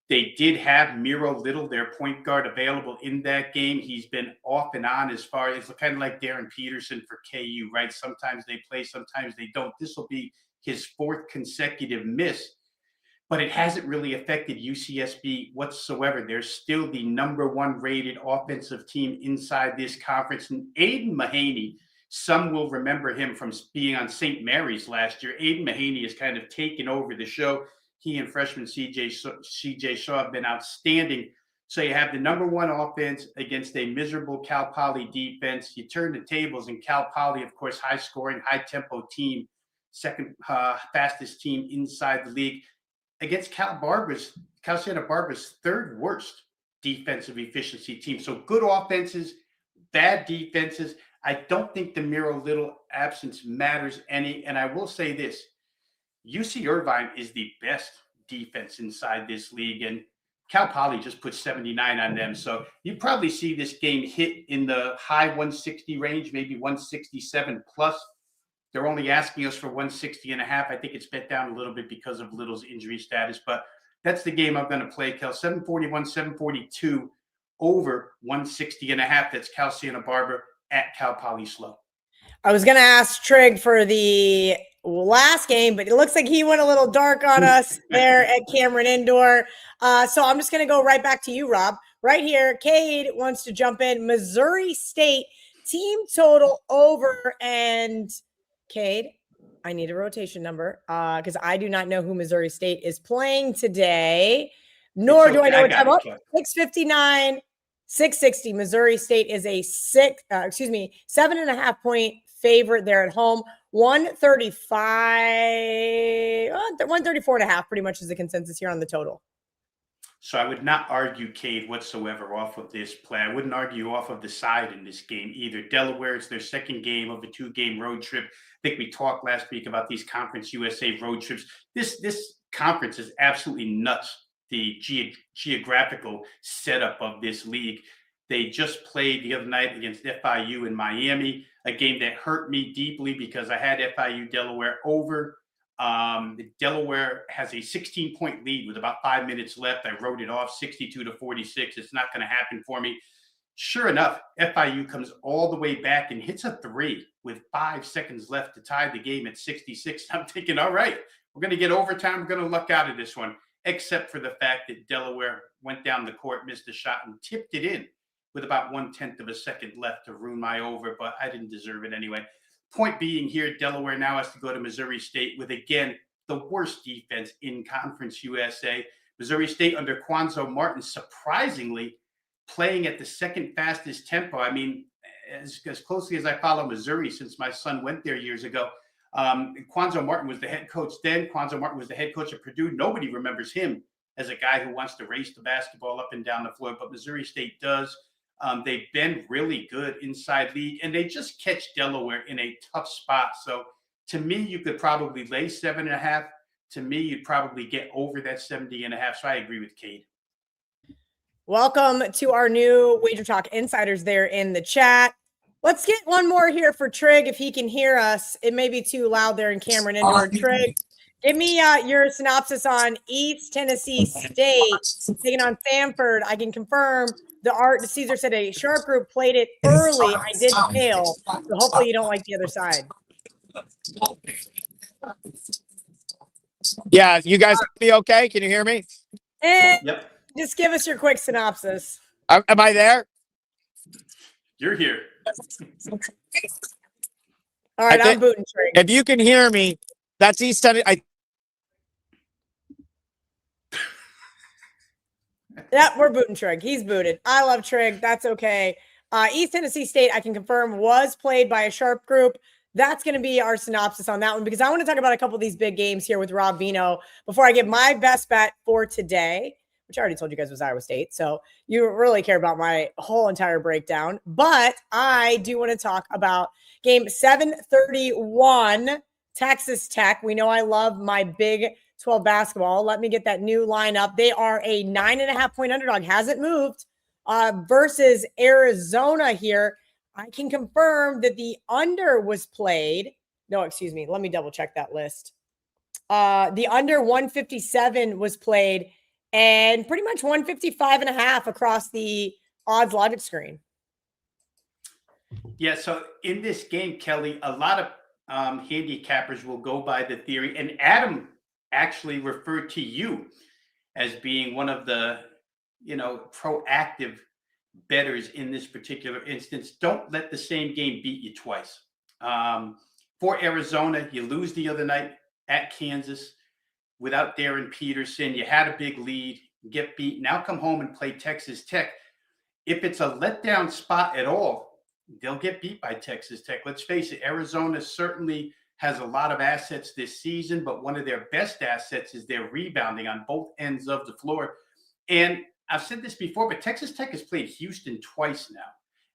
They did have Miro Little, their point guard, available in that game. He's been off and on as far as kind of like Darren Peterson for KU, right? Sometimes they play, sometimes they don't. This will be his fourth consecutive miss, but it hasn't really affected UCSB whatsoever. They're still the number 1 rated offensive team inside this conference. And Aiden Mahaney, some will remember him from being on St. Mary's last year. Aiden Mahaney has kind of taken over the show. He and freshman CJ Shaw have been outstanding. So you have the number 1 offense against a miserable Cal Poly defense. You turn the tables, and Cal Poly, of course, high-scoring, high-tempo team, second fastest team inside the league, against Cal Santa Barbara's third worst defensive efficiency team. So good offenses, bad defenses. I don't think the Miro Little absence matters any. And I will say this, UC Irvine is the best defense inside this league, and Cal Poly just put 79 on them. So you probably see this game hit in the high 160 range, maybe 167 plus. They're only asking us for 160.5. I think it's bet down a little bit because of Little's injury status, but that's the game I'm going to play, Cal. 741, 742 over 160.5. That's Cal Santa Barbara at Cal Poly Slow. I was going to ask Trigg for the last game, but it looks like he went a little dark on us there at Cameron Indoor. So I'm just going to go right back to you, Rob. Right here, Cade wants to jump in. Missouri State team total over, and Cade, I need a rotation number because I do not know who Missouri State is playing today, nor do I know what time. 6:59, 660. Missouri State is a 7.5 point favorite there at home. 135, 134.5 pretty much is the consensus here on the total. So I would not argue Cade whatsoever off of this play. I wouldn't argue off of the side in this game either. Delaware is their second game of a 2-game road trip. I think we talked last week about these Conference USA road trips. This conference is absolutely nuts, the geographical setup of this league. They just played the other night against FIU in Miami, a game that hurt me deeply because I had FIU Delaware over. Delaware has a 16-point lead with about 5 minutes left. I wrote it off 62-46. It's not going to happen for me. Sure enough, FIU comes all the way back and hits a 3 with 5 seconds left to tie the game at 66. I'm thinking, all right, we're going to get overtime. We're going to luck out of this one, except for the fact that Delaware went down the court, missed a shot, and tipped it in with about 1/10 of a second left to ruin my over, but I didn't deserve it anyway. Point being here, Delaware now has to go to Missouri State with, again, the worst defense in Conference USA. Missouri State under Quanzo Martin, surprisingly, playing at the second fastest tempo. I mean, as closely as I follow Missouri since my son went there years ago, Quanzo Martin was the head coach then. Quanzo Martin was the head coach at Purdue. Nobody remembers him as a guy who wants to race the basketball up and down the floor, but Missouri State does. They've been really good inside league, and they just catch Delaware in a tough spot. So to me, you could probably lay 7.5. To me, you'd probably get over that 70.5. So I agree with Cade. Welcome to our new WagerTalk insiders there in the chat. Let's get one more here for Trigg if he can hear us. It may be too loud there in Cameron Indoor. Trigg, give me your synopsis on East Tennessee State taking on Samford. I can confirm the Art Caesar said a sharp group played it early. I did fail, so hopefully you don't like the other side. Yeah, you guys be okay? Can you hear me? And Yep. just give us your quick synopsis. Am I there? You're here. All right, I I'm booting Trigg. If you can hear me, that's East Tennessee. Yeah, we're booting Trigg. He's booted. I love Trigg. That's okay. East Tennessee State, I can confirm, was played by a sharp group. That's going to be our synopsis on that one because I want to talk about a couple of these big games here with Rob Veno before I give my best bet for today, which I already told you guys was Iowa State. So you don't really care about my whole entire breakdown. But I do want to talk about game 731, Texas Tech. We know I love my Big 12 basketball. Let me get that new lineup. They are a 9.5-point underdog. Hasn't moved versus Arizona here. I can confirm that the under was played. No, excuse me. Let me double check that list. The under 157 was played and pretty much 155.5 across the odds logic screen. Yeah, so in this game, Kelly, a lot of handicappers will go by the theory, and Adam actually referred to you as being one of the, proactive bettors in this particular instance. Don't let the same game beat you twice. For Arizona, you lose the other night at Kansas without Darren Peterson. You had a big lead, get beat. Now come home and play Texas Tech. If it's a letdown spot at all, they'll get beat by Texas Tech. Let's face it, Arizona certainly has a lot of assets this season, but one of their best assets is their rebounding on both ends of the floor. And I've said this before, but Texas Tech has played Houston twice now,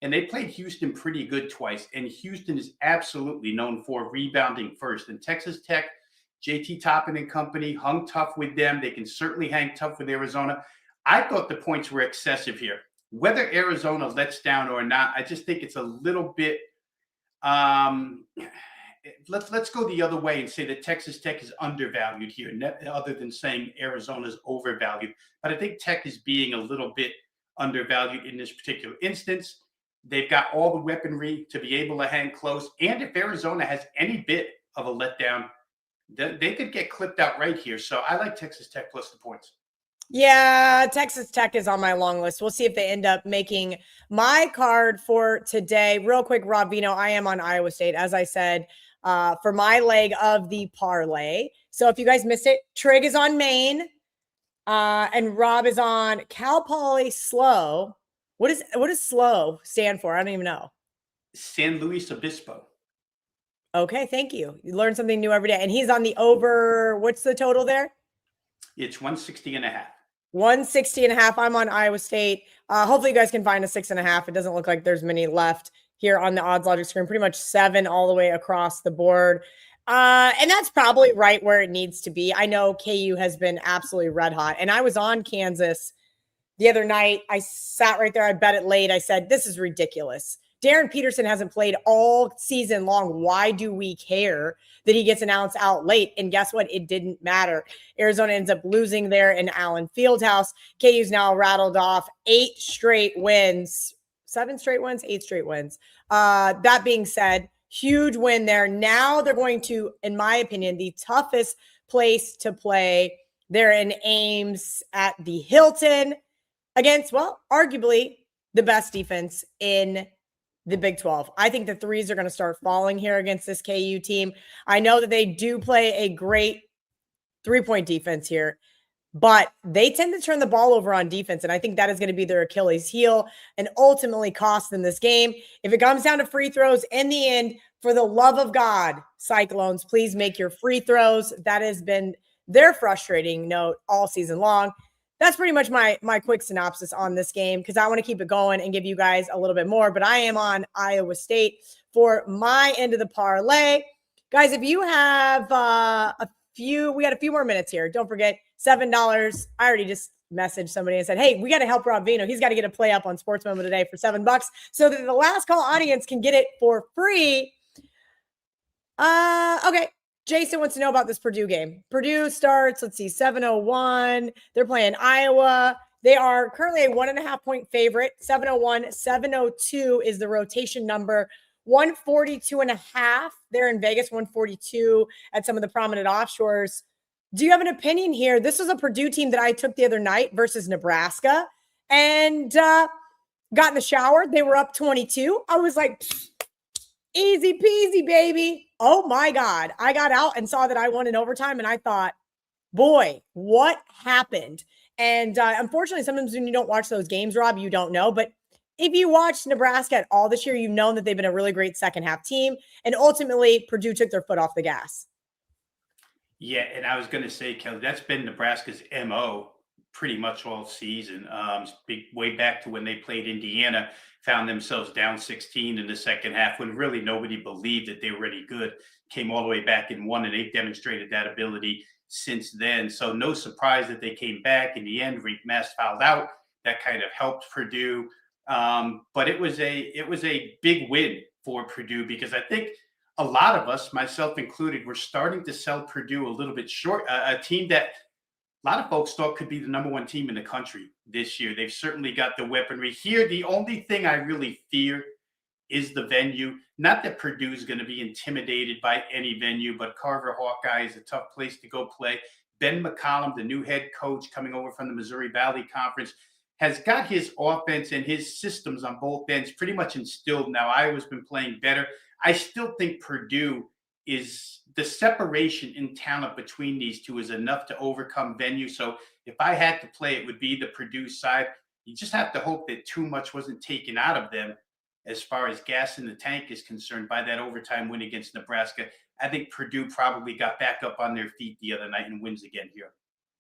and they played Houston pretty good twice. And Houston is absolutely known for rebounding first. And Texas Tech, JT Toppin and company hung tough with them. They can certainly hang tough with Arizona. I thought the points were excessive here. Whether Arizona lets down or not, I just think it's a little bit let's go the other way and say that Texas Tech is undervalued here, other than saying Arizona's overvalued. But I think Tech is being a little bit undervalued in this particular instance. They've got all the weaponry to be able to hang close. And if Arizona has any bit of a letdown, they could get clipped out right here. So I like Texas Tech plus the points. Yeah, Texas Tech is on my long list. We'll see if they end up making my card for today. Real quick, Rob Veno, I am on Iowa State, as I said, for my leg of the parlay. So if you guys missed it, Trigg is on Maine, and Rob is on Cal Poly Slow. What does slow stand for? I don't even know. San Luis Obispo. Okay, thank you. You learn something new every day. And he's on the over. What's the total there? It's 160.5. 160.5. I'm on Iowa State. Hopefully you guys can find a 6.5. It doesn't look like there's many left here on the odds logic screen. Pretty much 7 all the way across the board. And that's probably right where it needs to be. I know KU has been absolutely red hot. And I was on Kansas the other night. I sat right there. I bet it late. I said, this is ridiculous. Darren Peterson hasn't played all season long. Why do we care that he gets announced out late? And guess what? It didn't matter. Arizona ends up losing there in Allen Fieldhouse. KU's now rattled off 8 straight wins. 7 straight wins? 8 straight wins. That being said, huge win there. Now they're going to, in my opinion, the toughest place to play. They're in Ames at the Hilton against, well, arguably the best defense in the Big 12. I think the threes are going to start falling here against this KU team. I know that they do play a great 3-point defense here, but they tend to turn the ball over on defense, and I think that is going to be their Achilles heel and ultimately cost them this game. If it comes down to free throws in the end, for the love of God, Cyclones, please make your free throws. That has been their frustrating note all season long. That's pretty much my quick synopsis on this game because I want to keep it going and give you guys a little bit more. But I am on Iowa State for my end of the parlay. Guys, if you have we got a few more minutes here. Don't forget, $7. I already just messaged somebody and said, hey, we got to help Rob Veno. He's got to get a play up on Sportsmemo today for $7 so that the last call audience can get it for free. Okay. Jason wants to know about this Purdue game. Purdue starts, 7:01. They're playing Iowa. They are currently a 1.5 point favorite. 7:01, 7:02 is the rotation number. 142.5. They're in Vegas, 142 at some of the prominent offshores. Do you have an opinion here? This was a Purdue team that I took the other night versus Nebraska and got in the shower. They were up 22. I was like, easy peasy, baby. Oh my God. I got out and saw that I won in overtime and I thought, boy, what happened? And unfortunately, sometimes when you don't watch those games, Rob, you don't know. But if you watched Nebraska at all this year, you've known that they've been a really great second half team. And ultimately, Purdue took their foot off the gas. Yeah, and I was going to say, Kelly, that's been Nebraska's MO pretty much all season. Way back to when they played Indiana, found themselves down 16 in the second half when really nobody believed that they were any good. Came all the way back and won, and they've demonstrated that ability since then. So no surprise that they came back. In the end, Reek Mast fouled out. That kind of helped Purdue. But it was a big win for Purdue because I think a lot of us, myself included, were starting to sell Purdue a little bit short. A team that a lot of folks thought could be the number one team in the country this year. They've certainly got the weaponry here. The only thing I really fear is the venue. Not that Purdue is going to be intimidated by any venue, but Carver Hawkeye is a tough place to go play. Ben McCollum, the new head coach coming over from the Missouri Valley Conference, has got his offense and his systems on both ends pretty much instilled now. Iowa's been playing better. I still think Purdue is the separation in talent between these two is enough to overcome venue. So if I had to play, it would be the Purdue side. You just have to hope that too much wasn't taken out of them as far as gas in the tank is concerned by that overtime win against Nebraska. I think Purdue probably got back up on their feet the other night and wins again here.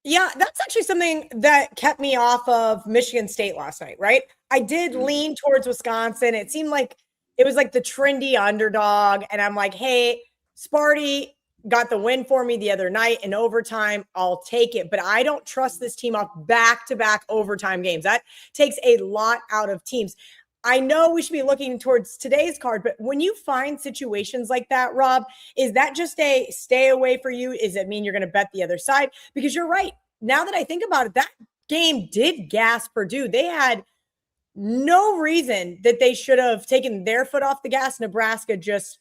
Yeah, that's actually something that kept me off of Michigan State last night, right? I did lean towards Wisconsin. It seemed like it was like the trendy underdog. And I'm like, hey, Sparty got the win for me the other night in overtime. I'll take it. But I don't trust this team off back-to-back overtime games. That takes a lot out of teams. I know we should be looking towards today's card, but when you find situations like that, Rob, is that just a stay away for you? Does it mean you're going to bet the other side? Because you're right. Now that I think about it, that game did gas Purdue. They had no reason that they should have taken their foot off the gas. Nebraska just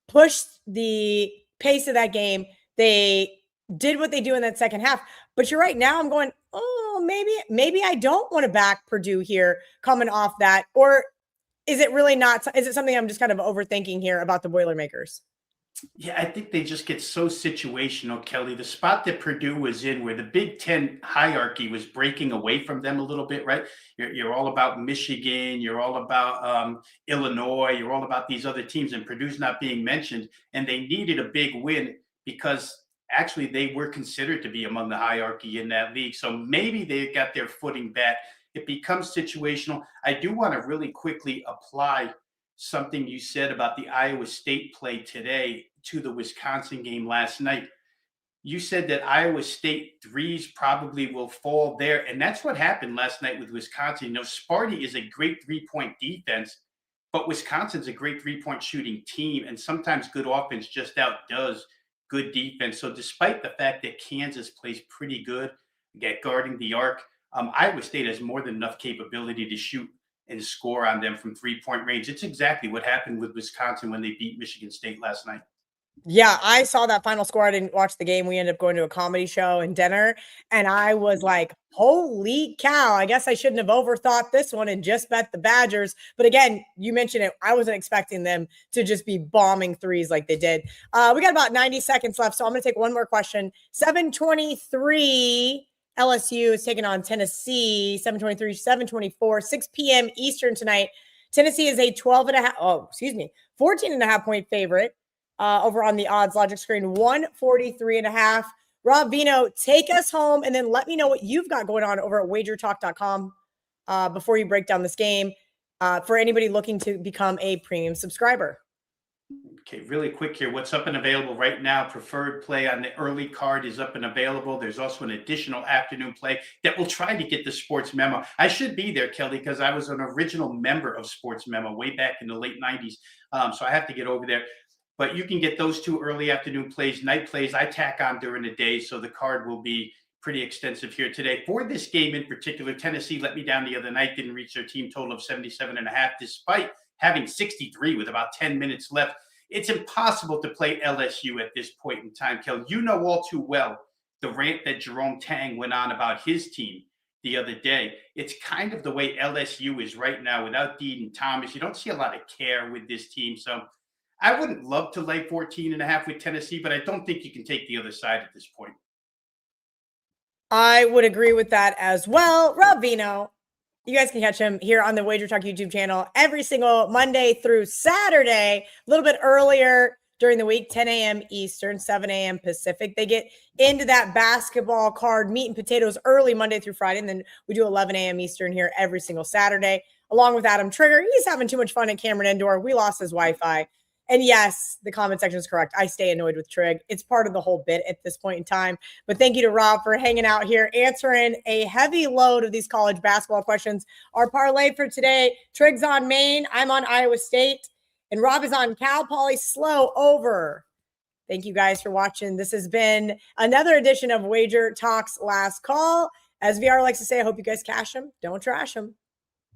pushed the pace of that game. They did what they do in that second half. But you're right. Now I'm going, oh, maybe I don't want to back Purdue here coming off that. Or is it really not? Is it something I'm just kind of overthinking here about the Boilermakers? Yeah, I think they just get so situational, Kelly. The spot that Purdue was in where the Big Ten hierarchy was breaking away from them a little bit, right? You're all about Michigan. You're all about Illinois. You're all about these other teams, and Purdue's not being mentioned. And they needed a big win because actually they were considered to be among the hierarchy in that league. So maybe they got their footing back. It becomes situational. I do want to really quickly apply something you said about the Iowa State play today to the Wisconsin game last night. You said that Iowa State threes probably will fall there. And that's what happened last night with Wisconsin. You know, Sparty is a great three-point defense, but Wisconsin's a great three-point shooting team. And sometimes good offense just outdoes good defense. So despite the fact that Kansas plays pretty good at guarding the arc, Iowa State has more than enough capability to shoot and score on them from three-point range. It's exactly what happened with Wisconsin when they beat Michigan State last night. Yeah, I saw that final score. I didn't watch the game. We ended up going to a comedy show and dinner, and I was like, holy cow, I guess I shouldn't have overthought this one and just bet the Badgers. But again, you mentioned it. I wasn't expecting them to just be bombing threes like they did. We got about 90 seconds left, so I'm going to take one more question. 7:23 LSU is taking on Tennessee, 7:23, 7:24, 6 p.m. Eastern tonight. Tennessee is a 14.5 point favorite over on the odds logic screen, 143.5. Rob Veno, take us home and then let me know what you've got going on over at WagerTalk.com before you break down this game for anybody looking to become a premium subscriber. Okay, really quick here. What's up and available right now? Preferred play on the early card is up and available. There's also an additional afternoon play that will try to get the Sports Memo. I should be there, Kelly, because I was an original member of Sports Memo way back in the late 90s. So I have to get over there. But you can get those two early afternoon plays, night plays. I tack on during the day, so the card will be pretty extensive here today. For this game in particular, Tennessee let me down the other night, didn't reach their team total of 77.5, despite having 63 with about 10 minutes left. It's impossible to play LSU at this point in time, Kel. You know all too well the rant that Jerome Tang went on about his team the other day. It's kind of the way LSU is right now without Dean Thomas. You don't see a lot of care with this team. So I wouldn't love to lay 14.5 with Tennessee, but I don't think you can take the other side at this point. I would agree with that as well. Rob Veno. You guys can catch him here on the WagerTalk YouTube channel every single Monday through Saturday, a little bit earlier during the week, 10 a.m. Eastern, 7 a.m. Pacific. They get into that basketball card, meat and potatoes early Monday through Friday, and then we do 11 a.m. Eastern here every single Saturday, along with Adam Trigger. He's having too much fun at Cameron Indoor. We lost his Wi-Fi. And yes, the comment section is correct. I stay annoyed with Trigg. It's part of the whole bit at this point in time. But thank you to Rob for hanging out here, answering a heavy load of these college basketball questions. Our parlay for today, Trigg's on Maine. I'm on Iowa State. And Rob is on Cal Poly Slow over. Thank you guys for watching. This has been another edition of Wager Talks Last Call. As VR likes to say, I hope you guys cash them. Don't trash them.